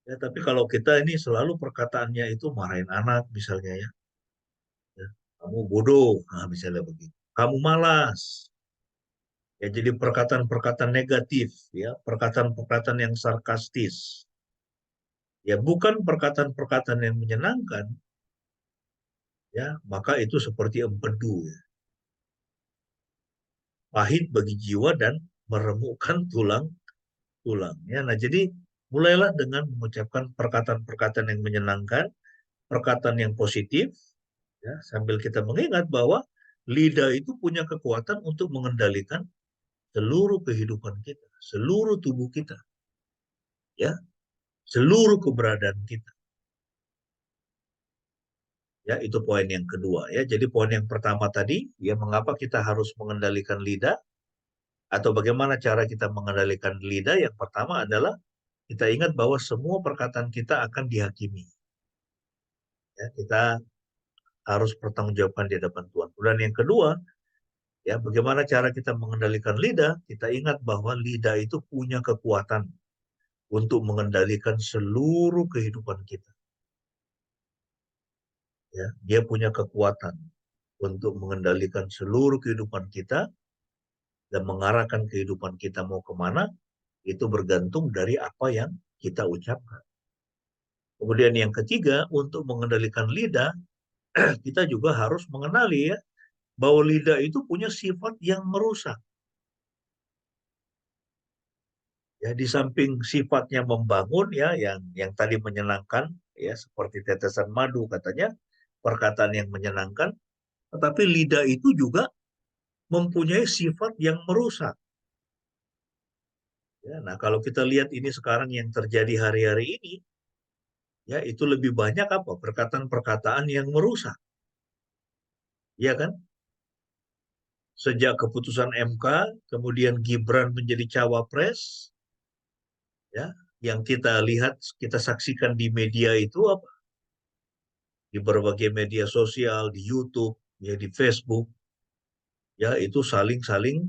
Ya, tapi kalau kita ini selalu perkataannya itu marahin anak misalnya ya, ya, kamu bodoh, nah, misalnya begitu. Kamu malas. Ya, jadi perkataan-perkataan negatif, ya, perkataan-perkataan yang sarkastis. Ya, bukan perkataan-perkataan yang menyenangkan, ya, maka itu seperti empedu, ya. Pahit bagi jiwa dan meremukkan tulang-tulang. Ya, nah jadi mulailah dengan mengucapkan perkataan-perkataan yang menyenangkan, perkataan yang positif, ya, sambil kita mengingat bahwa lidah itu punya kekuatan untuk mengendalikan seluruh kehidupan kita, seluruh tubuh kita, ya, seluruh keberadaan kita. Ya, itu poin yang kedua ya. Jadi poin yang pertama tadi, ya mengapa kita harus mengendalikan lidah atau bagaimana cara kita mengendalikan lidah? Yang pertama adalah kita ingat bahwa semua perkataan kita akan dihakimi. Ya, kita harus pertanggungjawabkan di hadapan Tuhan. Dan yang kedua, ya bagaimana cara kita mengendalikan lidah? Kita ingat bahwa lidah itu punya kekuatan untuk mengendalikan seluruh kehidupan kita. Ya, dia punya kekuatan untuk mengendalikan seluruh kehidupan kita dan mengarahkan kehidupan kita mau kemana, itu bergantung dari apa yang kita ucapkan. Kemudian yang ketiga, untuk mengendalikan lidah, kita juga harus mengenali ya, bahwa lidah itu punya sifat yang merusak. Ya, di samping sifatnya membangun ya, yang tadi menyenangkan ya, seperti tetesan madu katanya, perkataan yang menyenangkan, tetapi lidah itu juga mempunyai sifat yang merusak. Ya, nah kalau kita lihat ini sekarang yang terjadi hari-hari ini, ya itu lebih banyak apa? Perkataan-perkataan yang merusak. Ya kan? Sejak keputusan MK, kemudian Gibran menjadi cawapres, ya, yang kita lihat, kita saksikan di media itu apa? Di berbagai media sosial, di YouTube, ya di Facebook, ya itu saling-saling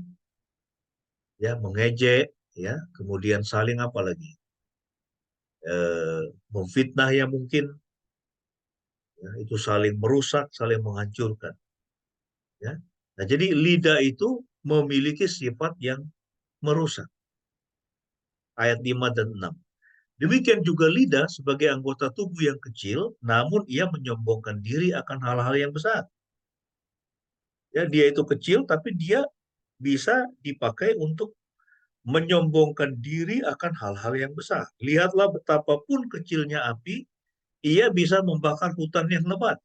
ya mengejek, ya, kemudian saling apa lagi? Memfitnah ya mungkin, ya, itu saling merusak, saling menghancurkan, ya. Nah, jadi lidah itu memiliki sifat yang merusak. Ayat 5 dan 6. Demikian juga lidah sebagai anggota tubuh yang kecil, namun ia menyombongkan diri akan hal-hal yang besar. Ya, dia itu kecil, tapi dia bisa dipakai untuk menyombongkan diri akan hal-hal yang besar. Lihatlah betapapun kecilnya api, ia bisa membakar hutan yang lebat.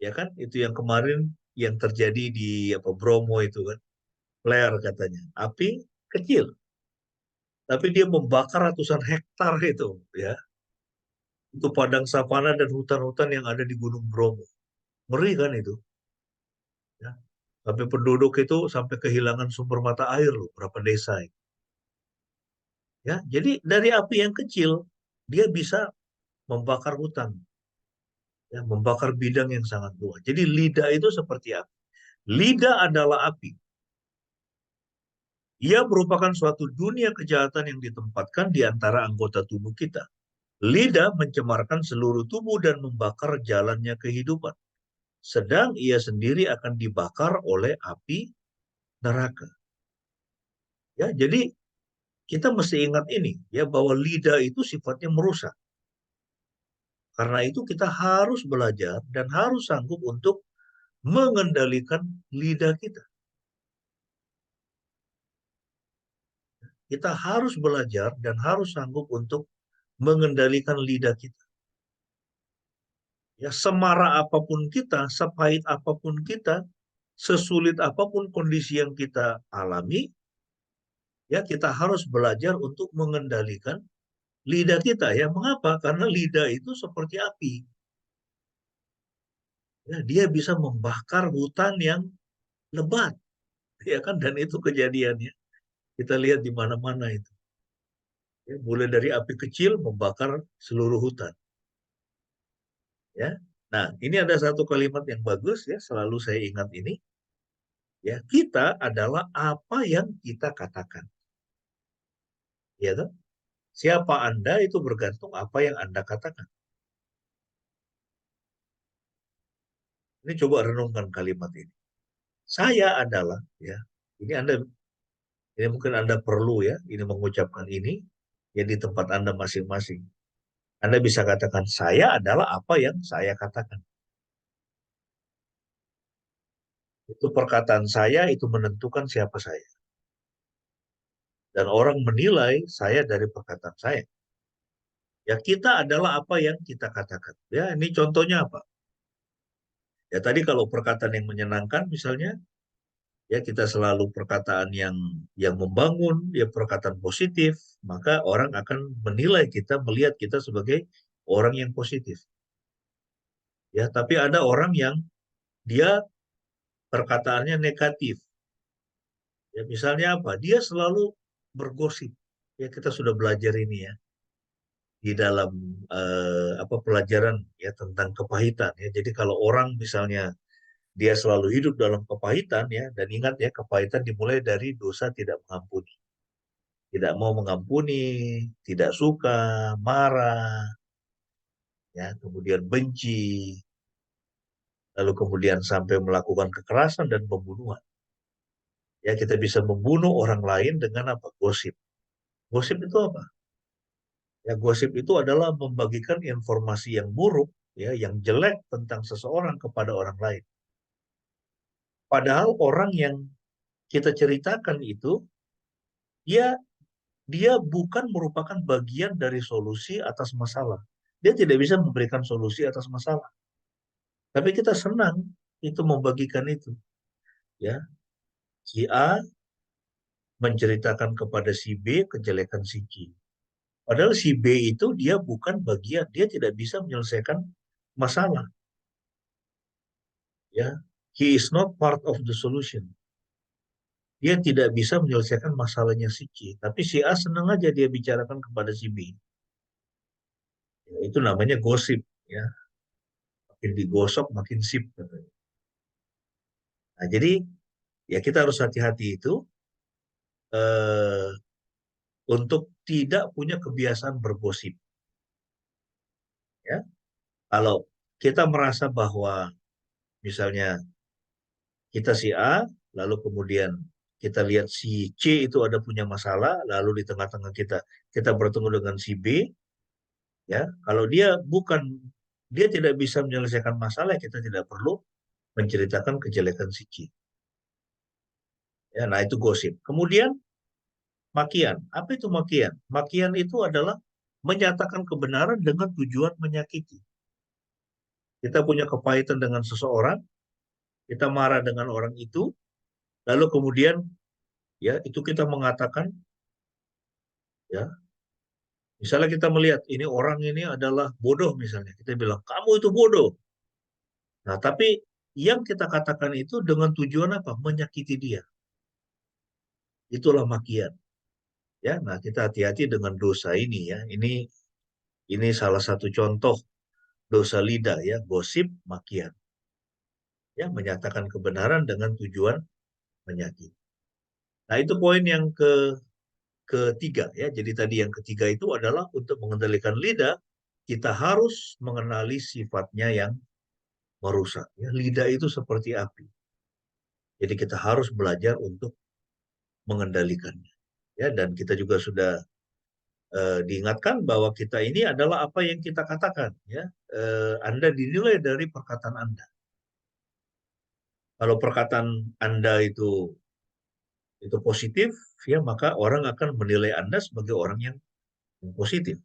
Ya kan, itu yang kemarin yang terjadi di Bromo itu kan, flare katanya. Api kecil, tapi dia membakar ratusan hektar itu, ya. Itu padang savana dan hutan-hutan yang ada di Gunung Bromo. Ngeri kan itu. Ya. Sampai penduduk itu sampai kehilangan sumber mata air loh, berapa desa. Ya, jadi dari api yang kecil dia bisa membakar hutan, ya, membakar bidang yang sangat luas. Jadi lidah itu seperti api. Lidah adalah api. Ia merupakan suatu dunia kejahatan yang ditempatkan di antara anggota tubuh kita. Lidah mencemarkan seluruh tubuh dan membakar jalannya kehidupan. Sedang ia sendiri akan dibakar oleh api neraka. Ya, jadi kita mesti ingat ini ya, bahwa lidah itu sifatnya merusak. Karena itu kita harus belajar dan harus sanggup untuk mengendalikan lidah kita. Kita harus belajar dan harus sanggup untuk mengendalikan lidah kita. Ya, semarah apapun kita, sepahit apapun kita, sesulit apapun kondisi yang kita alami, ya kita harus belajar untuk mengendalikan lidah kita ya. Mengapa? Karena lidah itu seperti api. Ya, dia bisa membakar hutan yang lebat, ya kan? Dan itu kejadiannya. Kita lihat di mana-mana itu. Ya, mulai dari api kecil membakar seluruh hutan. Ya. Nah, ini ada satu kalimat yang bagus ya, selalu saya ingat ini. Ya, kita adalah apa yang kita katakan. Ya toh? Siapa Anda itu bergantung apa yang Anda katakan. Ini coba renungkan kalimat ini. Saya adalah ya. Ini mungkin Anda perlu ya, ini mengucapkan ini ya di tempat Anda masing-masing. Anda bisa katakan saya adalah apa yang saya katakan. Itu perkataan saya itu menentukan siapa saya. Dan orang menilai saya dari perkataan saya. Ya kita adalah apa yang kita katakan. Ya ini contohnya apa? Ya tadi kalau perkataan yang menyenangkan misalnya, ya kita selalu perkataan yang membangun, ya perkataan positif, maka orang akan menilai kita, melihat kita sebagai orang yang positif. Ya, tapi ada orang yang dia perkataannya negatif. Ya, misalnya apa? Dia selalu bergosip. Ya, kita sudah belajar ini ya di dalam pelajaran ya tentang kepahitan ya. Jadi kalau orang misalnya dia selalu hidup dalam kepahitan ya, dan ingat ya, kepahitan dimulai dari dosa tidak mengampuni. Tidak mau mengampuni, tidak suka, marah, ya, kemudian benci, lalu kemudian sampai melakukan kekerasan dan pembunuhan. Ya, kita bisa membunuh orang lain dengan apa? Gosip. Gosip itu apa? Ya, gosip itu adalah membagikan informasi yang buruk, ya, yang jelek tentang seseorang kepada orang lain. Padahal orang yang kita ceritakan itu, dia bukan merupakan bagian dari solusi atas masalah. Dia tidak bisa memberikan solusi atas masalah. Tapi kita senang itu membagikan itu. Ya, si A menceritakan kepada si B kejelekan si C. Padahal si B itu dia bukan bagian, dia tidak bisa menyelesaikan masalah. Ya, he is not part of the solution. Dia tidak bisa menyelesaikan masalahnya si C, tapi si A senang aja dia bicarakan kepada si B. Ya, itu namanya gosip, ya. Makin digosok makin sip katanya. Nah, jadi ya kita harus hati-hati itu eh, untuk tidak punya kebiasaan bergosip. Ya, kalau kita merasa bahwa misalnya kita si A, lalu kemudian kita lihat si C itu ada punya masalah, lalu di tengah-tengah kita bertemu dengan si B, ya, kalau dia tidak bisa menyelesaikan masalah, kita tidak perlu menceritakan kejelekan si C. Ya, nah itu gosip. Kemudian makian. Apa itu makian? Makian itu adalah menyatakan kebenaran dengan tujuan menyakiti. Kita punya kepahitan dengan seseorang, kita marah dengan orang itu, lalu kemudian ya itu kita mengatakan, ya, misalnya kita melihat ini orang ini adalah bodoh misalnya, kita bilang kamu itu bodoh. Nah, tapi yang kita katakan itu dengan tujuan apa? Menyakiti dia. Itulah makian. Ya, nah kita hati-hati dengan dosa ini ya. Ini salah satu contoh dosa lidah ya, gosip, makian. Ya, menyatakan kebenaran dengan tujuan menyakiti. Nah, itu poin yang ketiga ya. Jadi tadi yang ketiga itu adalah untuk mengendalikan lidah, kita harus mengenali sifatnya yang merusak. Ya, lidah itu seperti api. Jadi kita harus belajar untuk mengendalikannya. Ya, dan kita juga sudah diingatkan bahwa kita ini adalah apa yang kita katakan. Ya, Anda dinilai dari perkataan Anda. Kalau perkataan Anda itu positif, ya maka orang akan menilai Anda sebagai orang yang positif.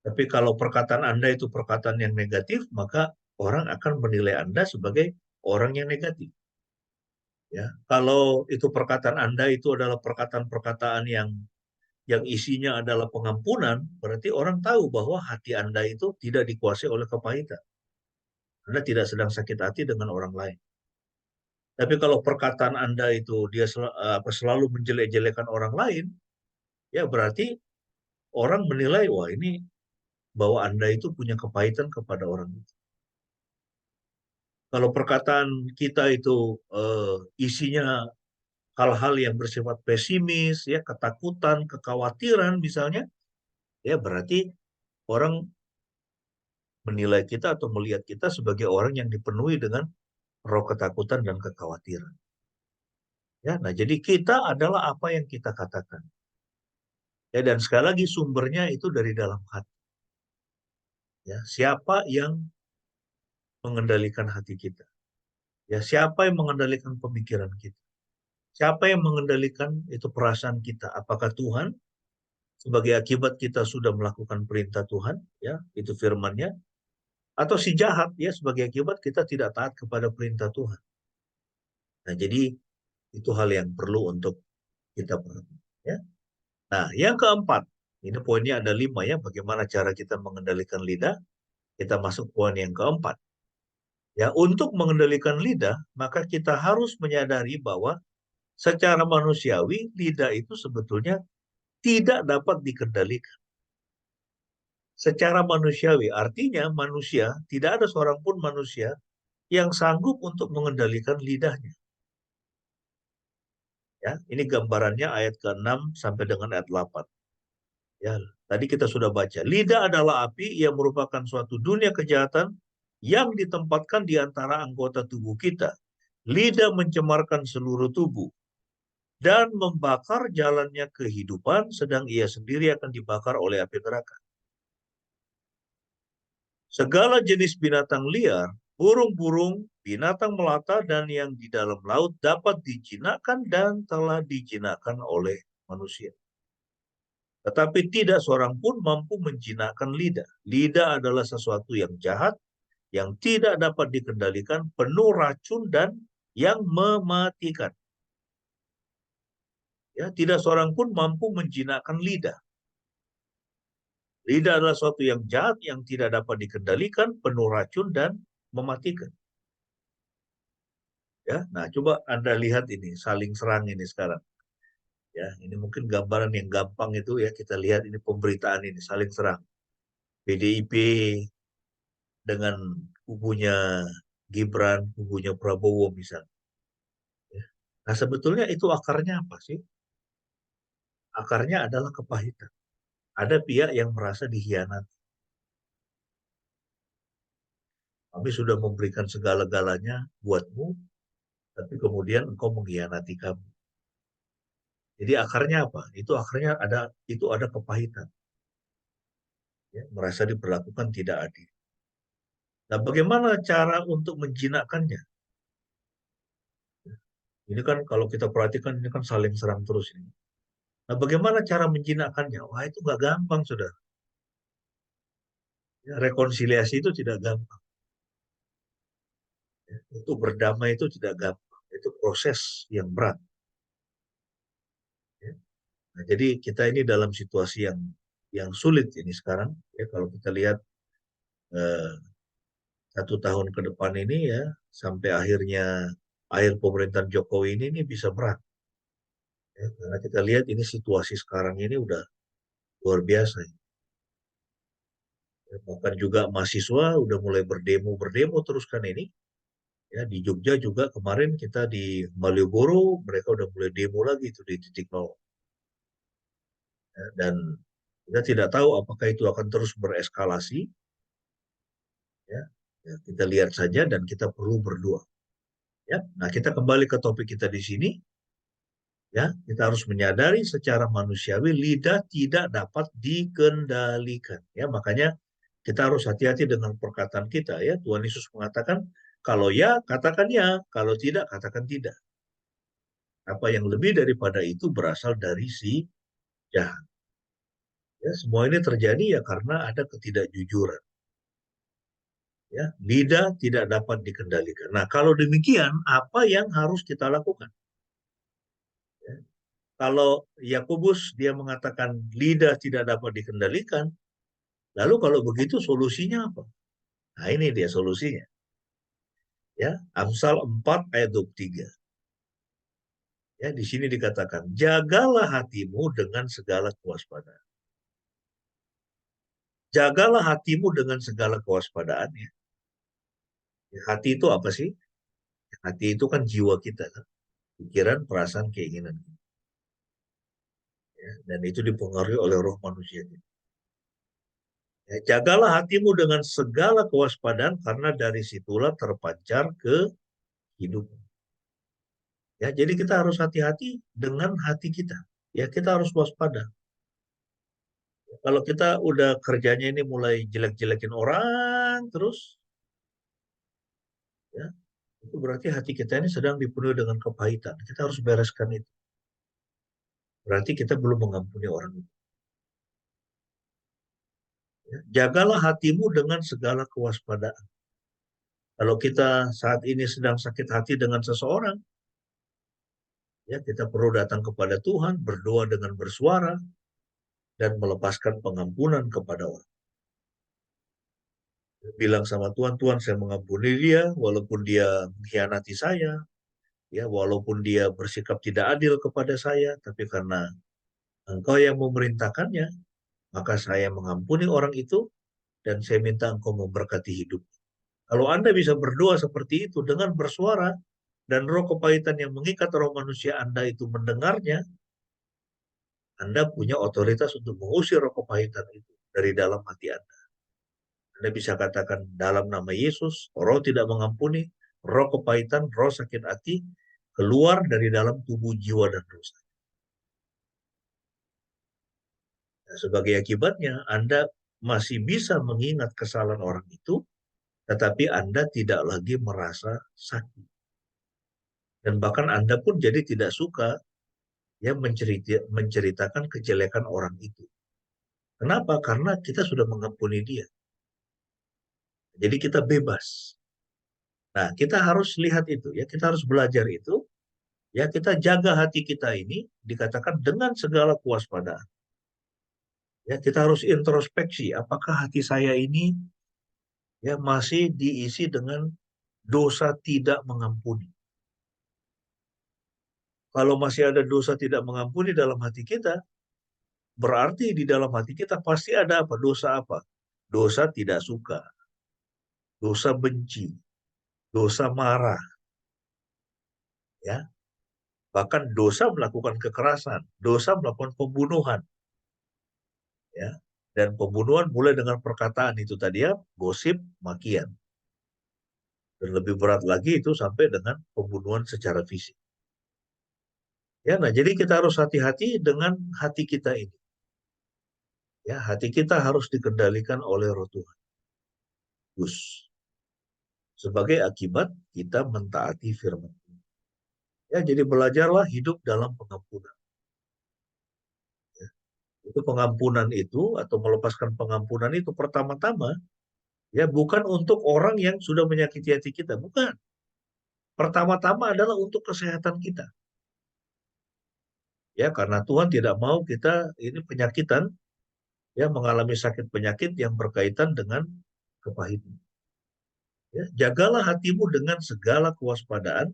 Tapi kalau perkataan Anda itu perkataan yang negatif, maka orang akan menilai Anda sebagai orang yang negatif. Ya, kalau itu perkataan Anda itu adalah perkataan-perkataan yang isinya adalah pengampunan, berarti orang tahu bahwa hati Anda itu tidak dikuasai oleh kepahitan. Anda tidak sedang sakit hati dengan orang lain. Tapi kalau perkataan Anda itu dia selalu menjelek-jelekan orang lain, ya berarti orang menilai, wah ini bahwa Anda itu punya kepahitan kepada orang itu. Kalau perkataan kita itu isinya hal-hal yang bersifat pesimis, ya ketakutan, kekhawatiran misalnya, ya berarti orang menilai kita atau melihat kita sebagai orang yang dipenuhi dengan roh ketakutan dan kekhawatiran. Ya, nah jadi kita adalah apa yang kita katakan. Ya, dan sekali lagi sumbernya itu dari dalam hati. Ya, siapa yang mengendalikan hati kita? Ya, siapa yang mengendalikan pemikiran kita? Siapa yang mengendalikan itu perasaan kita? Apakah Tuhan sebagai akibat kita sudah melakukan perintah Tuhan, ya, itu firman-Nya, atau si jahat ya sebagai akibat kita tidak taat kepada perintah Tuhan. Nah, jadi Itu hal yang perlu untuk kita perhatikan. Ya. Nah, yang keempat, ini poinnya ada 5 ya, bagaimana cara kita mengendalikan lidah. Kita masuk poin yang keempat. Ya, untuk mengendalikan lidah, maka kita harus menyadari bahwa secara manusiawi, lidah itu sebetulnya tidak dapat dikendalikan. Secara manusiawi, artinya manusia, tidak ada seorang pun manusia yang sanggup untuk mengendalikan lidahnya. Ya, ini gambarannya ayat ke-6 sampai dengan ayat 8. Ya, tadi kita sudah baca. Lidah adalah api yang merupakan suatu dunia kejahatan yang ditempatkan di antara anggota tubuh kita. Lidah mencemarkan seluruh tubuh dan membakar jalannya kehidupan, sedang ia sendiri akan dibakar oleh api neraka. Segala jenis binatang liar, burung-burung, binatang melata, dan yang di dalam laut dapat dijinakkan dan telah dijinakkan oleh manusia. Tetapi tidak seorang pun mampu menjinakkan lidah. Lidah adalah sesuatu yang jahat, yang tidak dapat dikendalikan, penuh racun, dan yang mematikan. Ya, tidak seorang pun mampu menjinakkan lidah. Lidah adalah sesuatu yang jahat, yang tidak dapat dikendalikan, penuh racun, dan mematikan. Ya, nah coba Anda lihat ini, saling serang ini sekarang. Ya, ini mungkin gambaran yang gampang itu ya, kita lihat ini pemberitaan ini, saling serang. PDIP dengan kubunya Gibran, kubunya Prabowo misalnya. Ya. Nah sebetulnya itu akarnya apa sih? Akarnya adalah kepahitan. Ada pihak yang merasa dikhianati. Kami sudah memberikan segala-galanya buatmu, tapi kemudian engkau mengkhianati kami. Jadi akarnya apa? Itu akarnya ada kepahitan. Ya, merasa diperlakukan tidak adil. Nah, bagaimana cara untuk menjinakkannya? Ini kan kalau kita perhatikan ini kan saling serang terus ini. Nah, bagaimana cara menjinakkannya? Wah, itu nggak gampang, saudara. Ya, rekonsiliasi itu tidak gampang. Ya, untuk berdamai itu tidak gampang. Itu proses yang berat. Ya. Nah, jadi kita ini dalam situasi yang sulit ini sekarang. Ya, kalau kita lihat 1 tahun ke depan ini ya, sampai akhir pemerintahan Jokowi ini bisa berat. Ya, karena kita lihat ini situasi sekarang ini udah luar biasa. Ya, bahkan juga mahasiswa udah mulai berdemo terus kan ini. Ya, di Jogja juga kemarin kita di Malioboro mereka udah mulai demo lagi itu di titik nol. Ya, dan kita tidak tahu apakah itu akan terus bereskalasi. Ya, ya, kita lihat saja dan kita perlu berdoa. Ya, nah kita kembali ke topik kita di sini. Ya, kita harus menyadari secara manusiawi lidah tidak dapat dikendalikan. Ya, makanya kita harus hati-hati dengan perkataan kita ya. Tuhan Yesus mengatakan, kalau ya, katakan ya, kalau tidak, katakan tidak. Apa yang lebih daripada itu berasal dari si jahat. Ya, semua ini terjadi ya karena ada ketidakjujuran. Ya, lidah tidak dapat dikendalikan. Nah, kalau demikian, apa yang harus kita lakukan? Ya, kalau Yakobus dia mengatakan lidah tidak dapat dikendalikan, lalu kalau begitu solusinya apa? Nah, ini dia solusinya. Ya, Amsal 4 ayat 23. Ya, di sini dikatakan, jagalah hatimu dengan segala kewaspadaan. Jagalah hatimu dengan segala kewaspadaan ya. Hati itu apa sih? Hati itu kan jiwa kita kan. Pikiran, perasaan, keinginan. Ya, dan itu dipengaruhi oleh roh manusia. Ya, jagalah hatimu dengan segala kewaspadaan karena dari situlah terpancar kehidupan. Ya, jadi kita harus hati-hati dengan hati kita. Ya, kita harus waspada. Kalau kita udah kerjanya ini mulai jelek-jelekin orang terus, ya, itu berarti hati kita ini sedang dipenuhi dengan kepahitan. Kita harus bereskan itu. Berarti kita belum mengampuni orang itu. Ya, jagalah hatimu dengan segala kewaspadaan. Kalau kita saat ini sedang sakit hati dengan seseorang, Ya, kita perlu datang kepada Tuhan, berdoa dengan bersuara, dan melepaskan pengampunan kepada orang. Bilang sama Tuhan, Tuhan saya mengampuni dia, walaupun dia mengkhianati saya, ya, walaupun dia bersikap tidak adil kepada saya, tapi karena Engkau yang memerintahkannya, maka saya mengampuni orang itu, dan saya minta Engkau memberkati hidup. Kalau Anda bisa berdoa seperti itu dengan bersuara, dan roh kepahitan yang mengikat roh manusia Anda itu mendengarnya, Anda punya otoritas untuk mengusir roh kepahitan itu dari dalam hati Anda. Anda bisa katakan dalam nama Yesus, roh tidak mengampuni, roh kepahitan, roh sakit hati, keluar dari dalam tubuh, jiwa, dan dosa. Nah, sebagai akibatnya, Anda masih bisa mengingat kesalahan orang itu, tetapi Anda tidak lagi merasa sakit. Dan bahkan Anda pun jadi tidak suka ya menceritakan kejelekan orang itu. Kenapa? Karena kita sudah mengampuni dia. Jadi kita bebas. Nah, kita harus lihat itu ya, kita harus belajar itu. Ya, kita jaga hati kita ini dikatakan dengan segala kewaspadaan. Ya, kita harus introspeksi apakah hati saya ini ya masih diisi dengan dosa tidak mengampuni. Kalau masih ada dosa tidak mengampuni dalam hati kita, berarti di dalam hati kita pasti ada apa? Dosa apa? Dosa tidak suka, dosa benci, dosa marah, ya. Bahkan dosa melakukan kekerasan, dosa melakukan pembunuhan, ya. Dan pembunuhan mulai dengan perkataan itu tadi ya, gosip, makian. Dan lebih berat lagi itu sampai dengan pembunuhan secara fisik. Ya, nah jadi kita harus hati-hati dengan hati kita ini. Ya, hati kita harus dikendalikan oleh Roh Tuhan. Sebagai akibat kita mentaati firman. Ya, jadi belajarlah hidup dalam pengampunan. Ya, itu pengampunan itu atau melepaskan pengampunan itu pertama-tama ya bukan untuk orang yang sudah menyakiti hati kita, bukan. Pertama-tama adalah untuk kesehatan kita. Ya, karena Tuhan tidak mau kita ini penyakitan ya mengalami sakit penyakit yang berkaitan dengan kepahitan. Ya, jagalah hatimu dengan segala kewaspadaan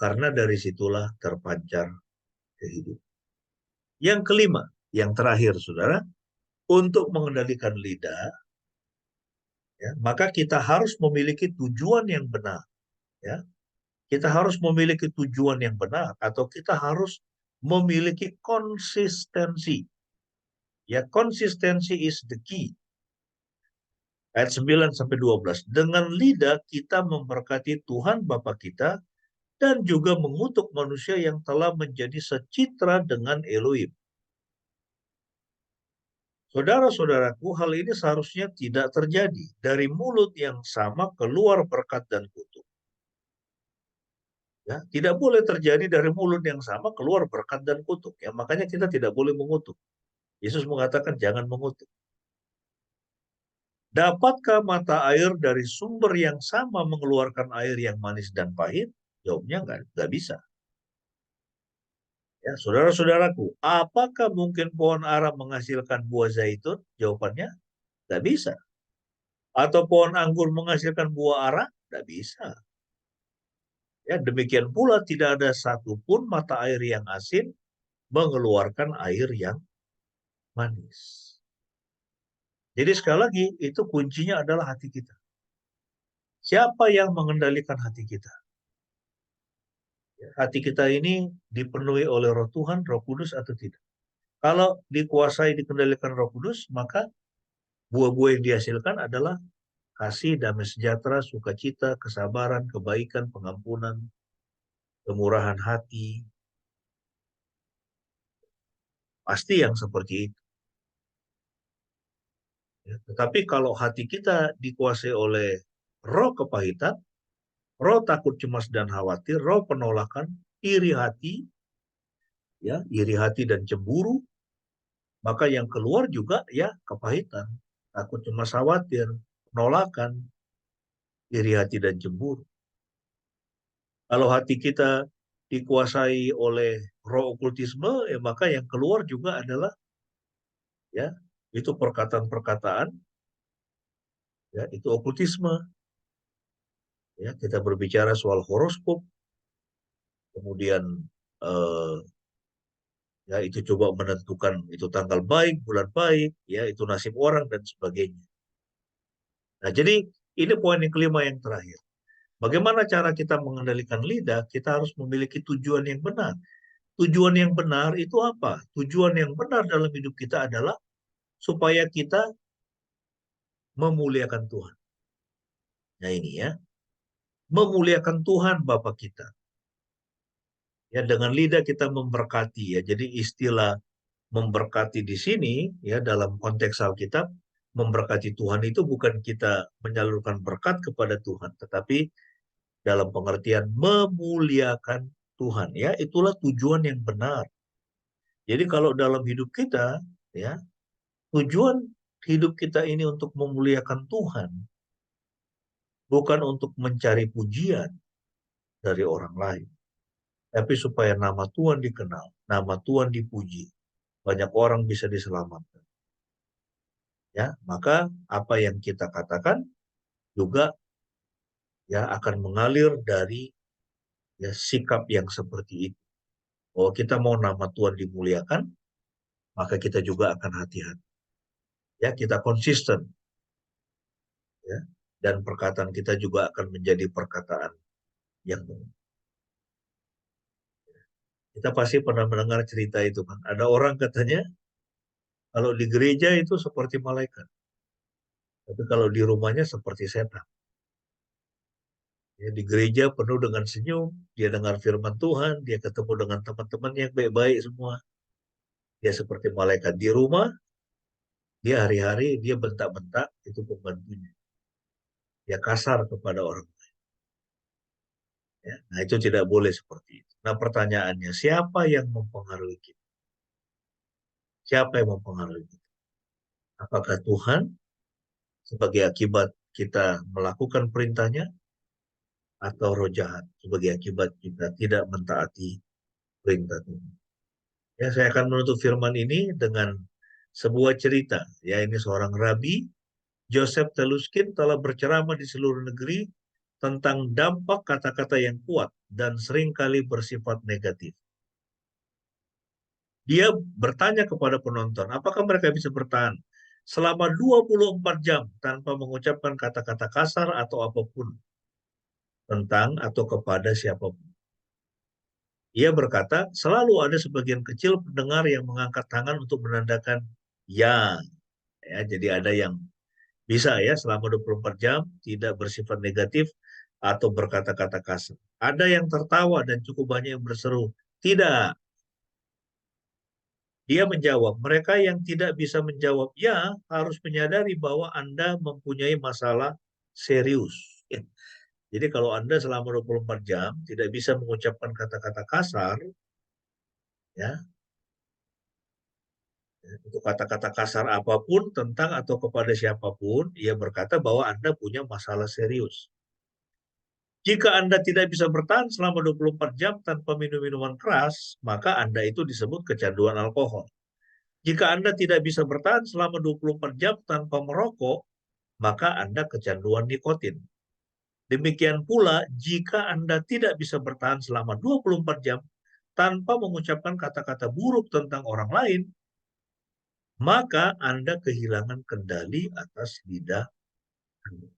karena dari situlah terpancar kehidupan. Yang kelima, yang terakhir Saudara, untuk mengendalikan lidah ya, maka kita harus memiliki tujuan yang benar ya. Kita harus memiliki tujuan yang benar atau kita harus memiliki konsistensi. Ya, konsistensi is the key. Ayat 9 sampai 12. Dengan lidah kita memberkati Tuhan Bapa kita dan juga mengutuk manusia yang telah menjadi secitra dengan Elohim. Saudara-saudaraku, hal ini seharusnya tidak terjadi. Dari mulut yang sama keluar berkat dan kutuk. Ya, tidak boleh terjadi dari mulut yang sama keluar berkat dan kutuk. Ya, makanya kita tidak boleh mengutuk. Yesus mengatakan jangan mengutuk. Dapatkah mata air dari sumber yang sama mengeluarkan air yang manis dan pahit? Jawabnya nggak bisa. Ya, saudara-saudaraku, apakah mungkin pohon ara menghasilkan buah zaitun? Jawabannya nggak bisa. Atau pohon anggur menghasilkan buah ara? Nggak bisa. Ya, demikian pula tidak ada satupun mata air yang asin mengeluarkan air yang manis. Jadi sekali lagi, itu kuncinya adalah hati kita. Siapa yang mengendalikan hati kita? Hati kita ini dipenuhi oleh Roh Tuhan, Roh Kudus atau tidak? Kalau dikuasai, dikendalikan Roh Kudus, maka buah-buah yang dihasilkan adalah kasih, damai sejahtera, sukacita, kesabaran, kebaikan, pengampunan, kemurahan hati. Pasti yang seperti itu. Ya, tetapi kalau hati kita dikuasai oleh roh kepahitan, roh takut, cemas, dan khawatir, roh penolakan, iri hati, ya, iri hati dan cemburu, maka yang keluar juga ya kepahitan, takut, cemas, khawatir, penolakan, iri hati dan cemburu. Kalau hati kita dikuasai oleh roh okultisme, ya maka yang keluar juga adalah ya itu perkataan-perkataan, ya itu okultisme. Ya, kita berbicara soal horoskop, kemudian eh, ya itu coba menentukan itu tanggal baik, bulan baik, ya itu nasib orang dan sebagainya. Nah, jadi ini poin yang kelima yang terakhir. Bagaimana cara kita mengendalikan lidah? Kita harus memiliki tujuan yang benar. Tujuan yang benar itu apa? Tujuan yang benar dalam hidup kita adalah supaya kita memuliakan Tuhan. Nah ini ya, memuliakan Tuhan Bapa kita. Ya, dengan lidah kita memberkati ya. Jadi istilah memberkati di sini ya dalam konteks Alkitab, memberkati Tuhan itu bukan kita menyalurkan berkat kepada Tuhan, tetapi dalam pengertian memuliakan Tuhan ya, itulah tujuan yang benar. Jadi kalau dalam hidup kita ya, tujuan hidup kita ini untuk memuliakan Tuhan, bukan untuk mencari pujian dari orang lain, tapi supaya nama Tuhan dikenal, nama Tuhan dipuji, banyak orang bisa diselamatkan. Ya, maka apa yang kita katakan juga ya akan mengalir dari ya sikap yang seperti itu. Bahwa kita mau nama Tuhan dimuliakan, maka kita juga akan hati-hati. Ya, kita konsisten. Ya, dan perkataan kita juga akan menjadi perkataan yang benar. Kita pasti pernah mendengar cerita itu kan. Ada orang katanya kalau di gereja itu seperti malaikat, tapi kalau di rumahnya seperti setan. Ya, di gereja penuh dengan senyum, dia dengar firman Tuhan, dia ketemu dengan teman-teman yang baik-baik semua. Dia seperti malaikat. Di rumah, dia hari-hari dia bentak-bentak itu pembantunya. Dia kasar kepada orang. Ya. Nah itu tidak boleh seperti itu. Nah pertanyaannya, siapa yang mempengaruhi kita? Siapa yang mempengaruhi kita? Apakah Tuhan sebagai akibat kita melakukan perintahnya, atau roh jahat sebagai akibat kita tidak mentaati perintah Tuhan? Ya, saya akan menutup firman ini dengan sebuah cerita. Ya, ini seorang rabi, Joseph Teluskin, telah berceramah di seluruh negeri tentang dampak kata-kata yang kuat dan seringkali bersifat negatif. Dia bertanya kepada penonton, apakah mereka bisa bertahan selama 24 jam tanpa mengucapkan kata-kata kasar atau apapun tentang atau kepada siapapun. Ia berkata, selalu ada sebagian kecil pendengar yang mengangkat tangan untuk menandakan ya. Ya, jadi ada yang bisa ya selama 24 jam tidak bersifat negatif atau berkata-kata kasar. Ada yang tertawa dan cukup banyak yang berseru, tidak. Dia menjawab, mereka yang tidak bisa menjawab ya harus menyadari bahwa Anda mempunyai masalah serius. Ya. Jadi kalau Anda selama 24 jam tidak bisa mengucapkan kata-kata kasar, ya, untuk kata-kata kasar apapun tentang atau kepada siapapun, ia berkata bahwa Anda punya masalah serius. Jika Anda tidak bisa bertahan selama 24 jam tanpa minum minuman keras, maka Anda itu disebut kecanduan alkohol. Jika Anda tidak bisa bertahan selama 24 jam tanpa merokok, maka Anda kecanduan nikotin. Demikian pula, jika Anda tidak bisa bertahan selama 24 jam tanpa mengucapkan kata-kata buruk tentang orang lain, maka Anda kehilangan kendali atas lidah Anda.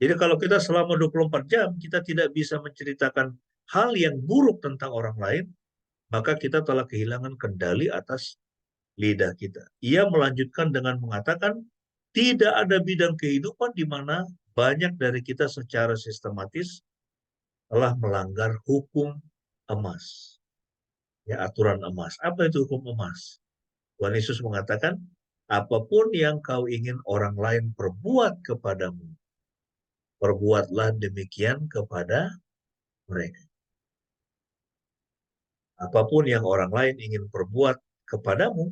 Jadi kalau kita selama 24 jam kita tidak bisa menceritakan hal yang buruk tentang orang lain, maka kita telah kehilangan kendali atas lidah kita. Ia melanjutkan dengan mengatakan, tidak ada bidang kehidupan di mana banyak dari kita secara sistematis telah melanggar hukum emas. Ya, aturan emas. Apa itu hukum emas? Tuhan Yesus mengatakan, apapun yang kau ingin orang lain perbuat kepadamu, perbuatlah demikian kepada mereka. Apapun yang orang lain ingin perbuat kepadamu,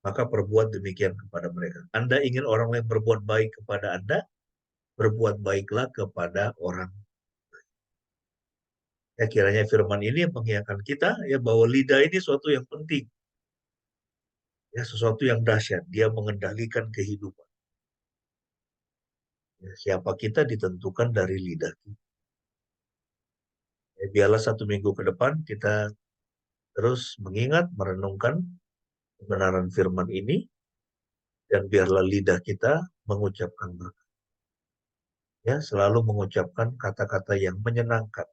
maka perbuat demikian kepada mereka. Anda ingin orang lain berbuat baik kepada Anda, berbuat baiklah kepada orang lain. Ya, kiranya firman ini mengingatkan kita ya bahwa lidah ini suatu yang penting, ya sesuatu yang dahsyat. Dia mengendalikan kehidupan. Ya, siapa kita ditentukan dari lidah kita. Ya, biarlah 1 minggu ke depan kita terus mengingat, merenungkan kebenaran firman ini, dan biarlah lidah kita mengucapkan berkat. Ya, selalu mengucapkan kata-kata yang menyenangkan.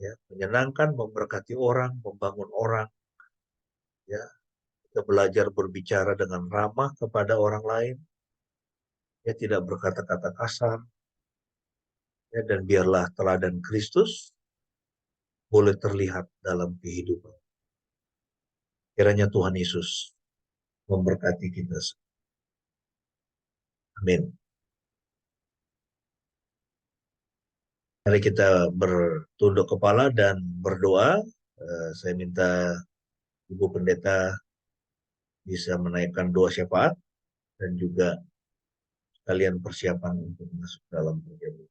Ya, menyenangkan, memberkati orang, membangun orang. Ya, kita belajar berbicara dengan ramah kepada orang lain. Ya, tidak berkata-kata kasar. Ya, dan biarlah teladan Kristus boleh terlihat dalam kehidupan. Kiranya Tuhan Yesus memberkati kita. Amin. Mari kita bertunduk kepala dan berdoa. Saya minta Ibu Pendeta bisa menaikkan doa syafaat dan juga kalian persiapan untuk masuk dalam perjamuan.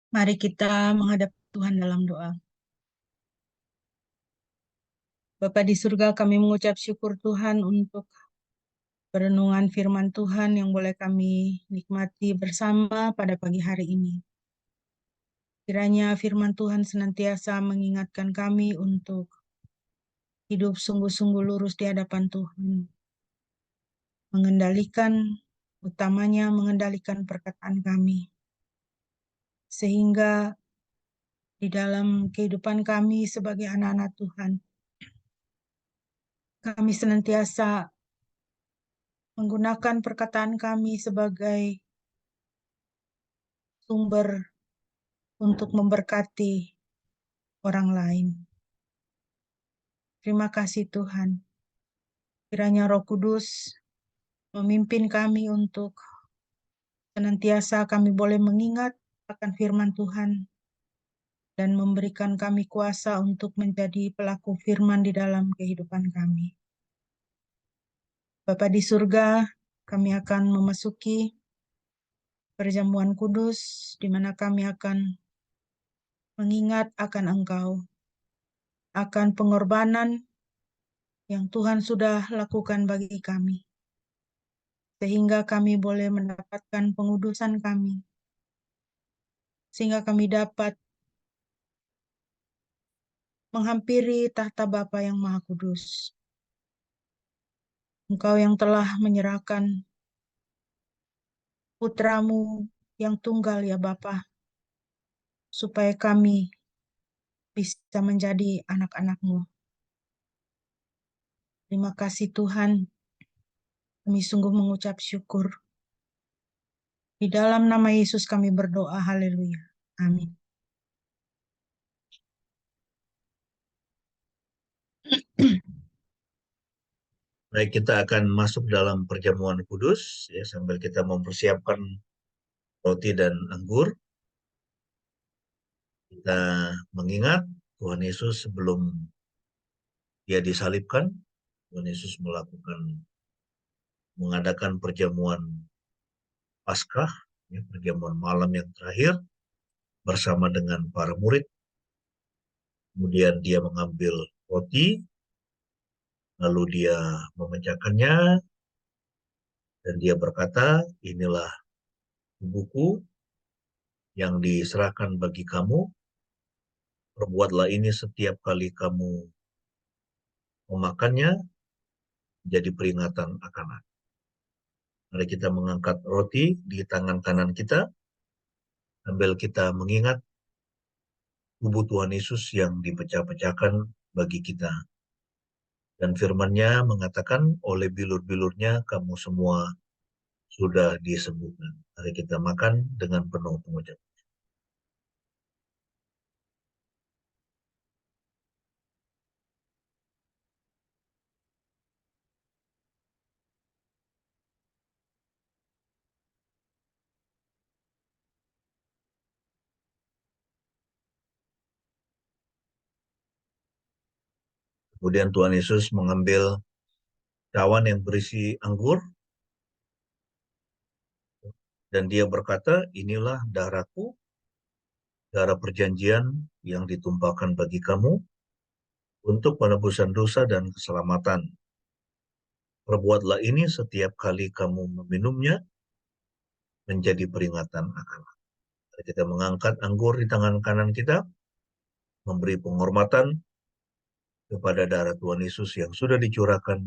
Mari kita menghadap Tuhan dalam doa. Bapa di surga, kami mengucap syukur Tuhan untuk perenungan firman Tuhan yang boleh kami nikmati bersama pada pagi hari ini. Kiranya firman Tuhan senantiasa mengingatkan kami untuk hidup sungguh-sungguh lurus di hadapan Tuhan. Utamanya mengendalikan perkataan kami. Sehingga di dalam kehidupan kami sebagai anak-anak Tuhan, kami senantiasa menggunakan perkataan kami sebagai sumber untuk memberkati orang lain. Terima kasih Tuhan. Kiranya Roh Kudus memimpin kami untuk senantiasa kami boleh mengingat akan firman Tuhan dan memberikan kami kuasa untuk menjadi pelaku firman di dalam kehidupan kami. Bapa di surga, kami akan memasuki perjamuan kudus, di mana kami akan mengingat akan Engkau, akan pengorbanan yang Tuhan sudah lakukan bagi kami, sehingga kami boleh mendapatkan pengudusan kami, sehingga kami dapat menghampiri tahta Bapa yang Maha Kudus. Engkau yang telah menyerahkan putramu yang tunggal ya Bapa, supaya kami bisa menjadi anak-anak-Mu. Terima kasih Tuhan, kami sungguh mengucap syukur. Di dalam nama Yesus kami berdoa, haleluya. Amin. Baik, kita akan masuk dalam perjamuan kudus ya, sambil kita mempersiapkan roti dan anggur. Kita mengingat Tuhan Yesus sebelum dia disalibkan, Tuhan Yesus mengadakan perjamuan Paskah, ya, perjamuan malam yang terakhir bersama dengan para murid. Kemudian dia mengambil roti, lalu dia memecahkannya, dan dia berkata, inilah tubuhku yang diserahkan bagi kamu, perbuatlah ini setiap kali kamu memakannya, jadi peringatan akan aku. Mari kita mengangkat roti di tangan kanan kita, sambil kita mengingat tubuh Tuhan Yesus yang dipecah-pecahkan bagi kita. Dan firman-Nya mengatakan, oleh bilur-bilurnya kamu semua sudah disembuhkan. Mari kita makan dengan penuh pengucapan. Kemudian Tuhan Yesus mengambil cawan yang berisi anggur, dan dia berkata, inilah darahku, darah perjanjian yang ditumpahkan bagi kamu untuk penebusan dosa dan keselamatan. Perbuatlah ini setiap kali kamu meminumnya menjadi peringatan akan aku. Kita mengangkat anggur di tangan kanan kita, memberi penghormatan kepada darah Tuhan Yesus yang sudah dicurahkan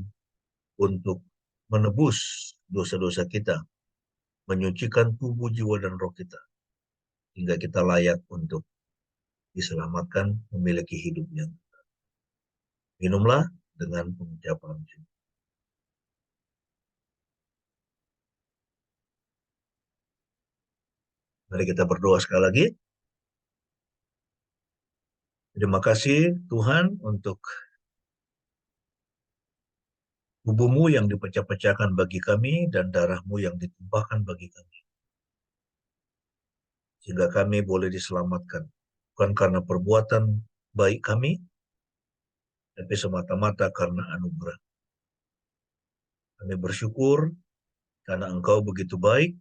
untuk menebus dosa-dosa kita, menyucikan tubuh, jiwa, dan roh kita, hingga kita layak untuk diselamatkan, memiliki hidup yang kekal. Minumlah dengan pengucapan syukur. Mari kita berdoa sekali lagi. Terima kasih Tuhan untuk tubuhmu yang dipecah-pecahkan bagi kami dan darahmu yang ditumpahkan bagi kami, sehingga kami boleh diselamatkan, bukan karena perbuatan baik kami, tapi semata-mata karena anugerah. Kami bersyukur karena Engkau begitu baik,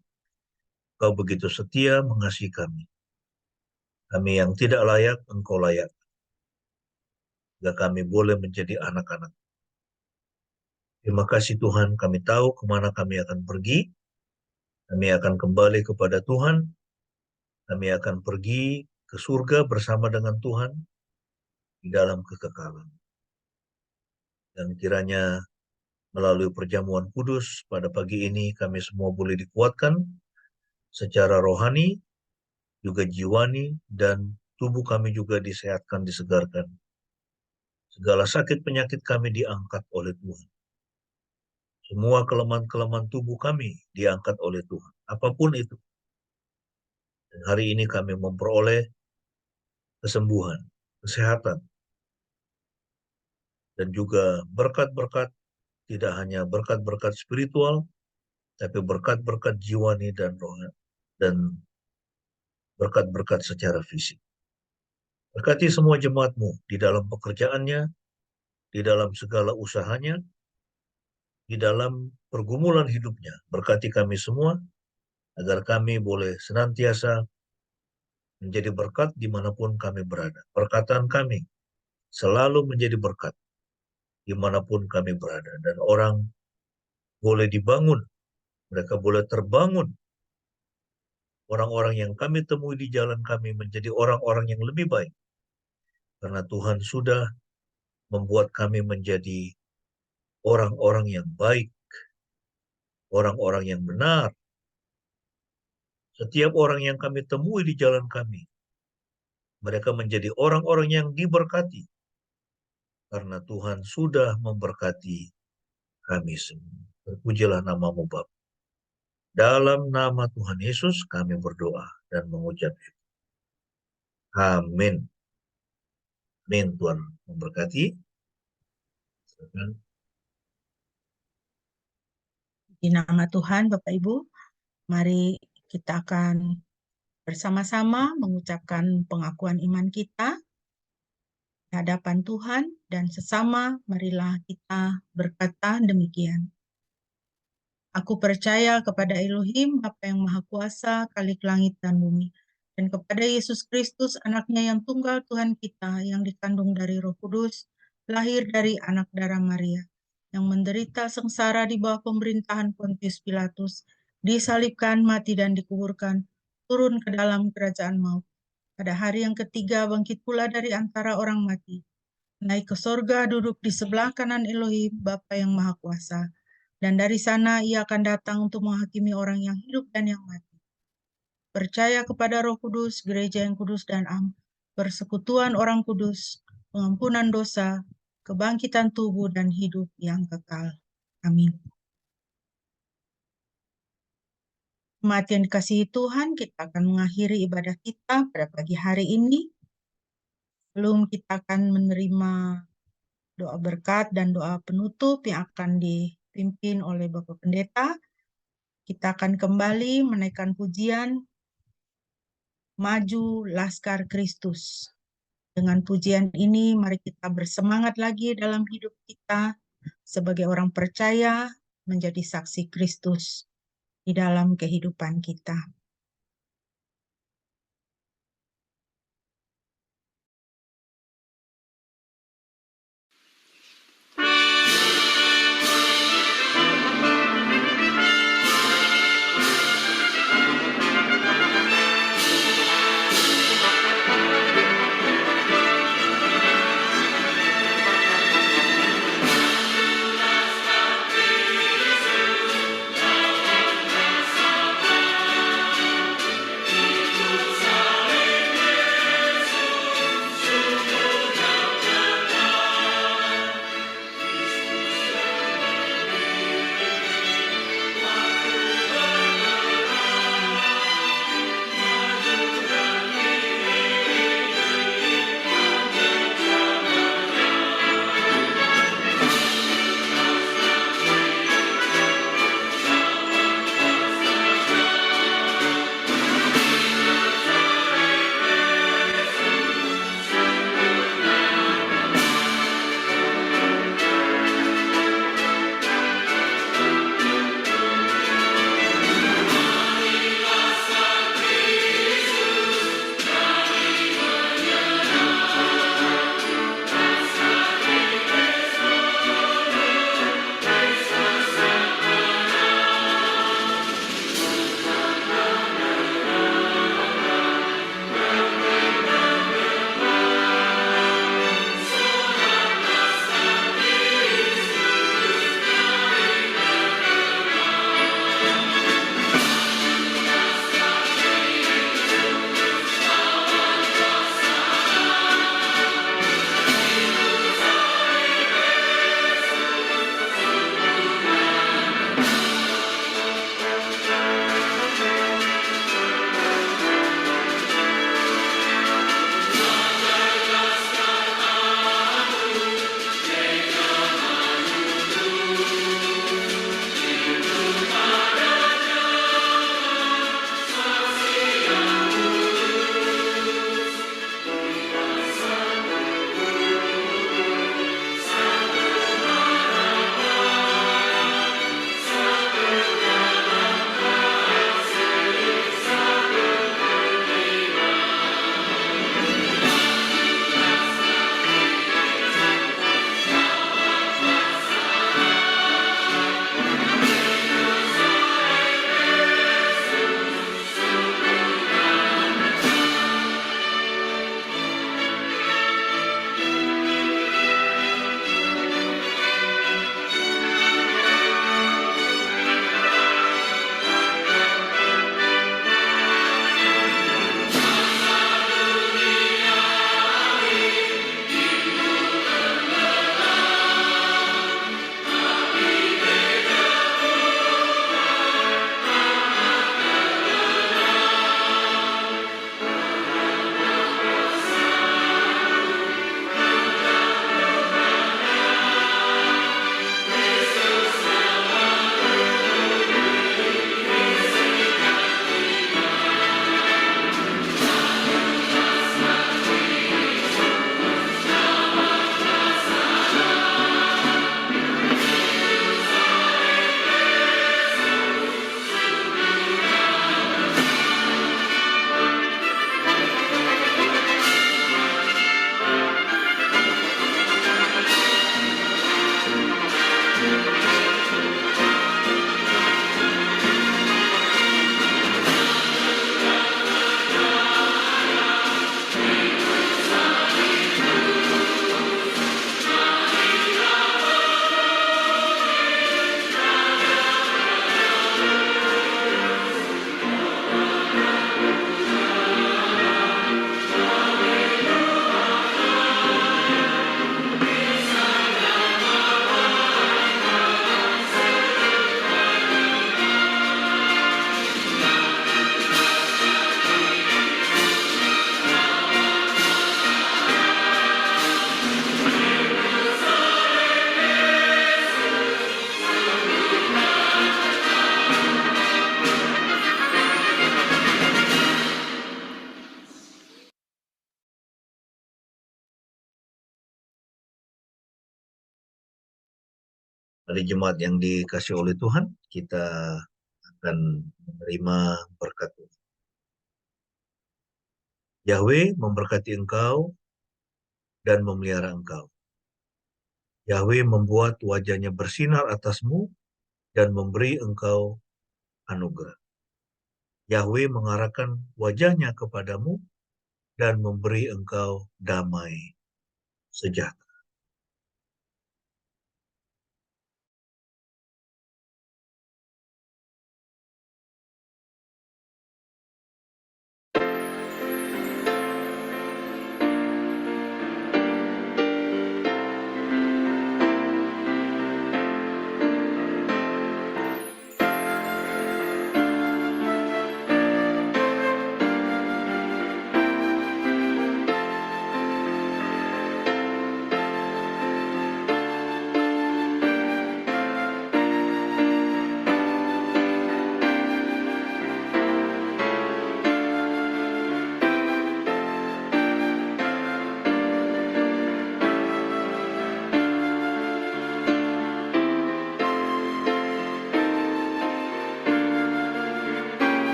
Engkau begitu setia mengasihi kami. Kami yang tidak layak, Engkau layak, sehingga kami boleh menjadi anak-anak. Terima kasih Tuhan, kami tahu kemana kami akan pergi. Kami akan kembali kepada Tuhan. Kami akan pergi ke surga bersama dengan Tuhan di dalam kekekalan. Dan kiranya melalui perjamuan kudus pada pagi ini kami semua boleh dikuatkan secara rohani, juga jiwani, dan tubuh kami juga disehatkan, disegarkan. Segala sakit penyakit kami diangkat oleh Tuhan. Semua kelemahan-kelemahan tubuh kami diangkat oleh Tuhan, apapun itu. Dan hari ini kami memperoleh kesembuhan, kesehatan, dan juga berkat-berkat, tidak hanya berkat-berkat spiritual, tapi berkat-berkat jiwani dan rohani, dan berkat-berkat secara fisik. Berkati semua jemaatmu di dalam pekerjaannya, di dalam segala usahanya, di dalam pergumulan hidupnya. Berkati kami semua, agar kami boleh senantiasa menjadi berkat dimanapun kami berada. Perkataan kami selalu menjadi berkat dimanapun kami berada. Dan orang boleh dibangun, mereka boleh terbangun. Orang-orang yang kami temui di jalan kami menjadi orang-orang yang lebih baik. Karena Tuhan sudah membuat kami menjadi orang-orang yang baik, orang-orang yang benar. Setiap orang yang kami temui di jalan kami, mereka menjadi orang-orang yang diberkati. Karena Tuhan sudah memberkati kami semua. Terpujilah nama-Mu Bapa. Dalam nama Tuhan Yesus kami berdoa dan mengucap syukur. Amin. Amin. Tuhan memberkati. Di nama Tuhan, Bapak Ibu, mari kita akan bersama-sama mengucapkan pengakuan iman kita di hadapan Tuhan, dan sesama marilah kita berkata demikian. Aku percaya kepada Elohim, Bapa yang Maha Kuasa, Khalik langit dan bumi, dan kepada Yesus Kristus, anaknya yang tunggal Tuhan kita, yang dikandung dari Roh Kudus, lahir dari anak darah Maria, yang menderita sengsara di bawah pemerintahan Pontius Pilatus, disalibkan, mati, dan dikuburkan, turun ke dalam kerajaan maut. Pada hari yang ketiga bangkit pula dari antara orang mati, naik ke sorga, duduk di sebelah kanan Elohim, Bapa yang Maha Kuasa. Dan dari sana ia akan datang untuk menghakimi orang yang hidup dan yang mati. Percaya kepada Roh Kudus, gereja yang kudus dan am, persekutuan orang kudus, pengampunan dosa, kebangkitan tubuh dan hidup yang kekal. Amin. Jemaat yang dikasihi Tuhan, kita akan mengakhiri ibadah kita pada pagi hari ini. Sebelum kita akan menerima doa berkat dan doa penutup yang akan dipimpin oleh Bapak Pendeta, kita akan kembali menaikkan pujian Maju Laskar Kristus. Dengan pujian ini, mari kita bersemangat lagi dalam hidup kita, sebagai orang percaya menjadi saksi Kristus di dalam kehidupan kita. Hari Jumat yang dikasih oleh Tuhan, kita akan menerima berkat Tuhan. Yahweh memberkati engkau dan memelihara engkau. Yahweh membuat wajahnya bersinar atasmu dan memberi engkau anugerah. Yahweh mengarahkan wajahnya kepadamu dan memberi engkau damai sejahtera.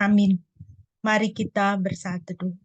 Amin. Mari kita bersatu.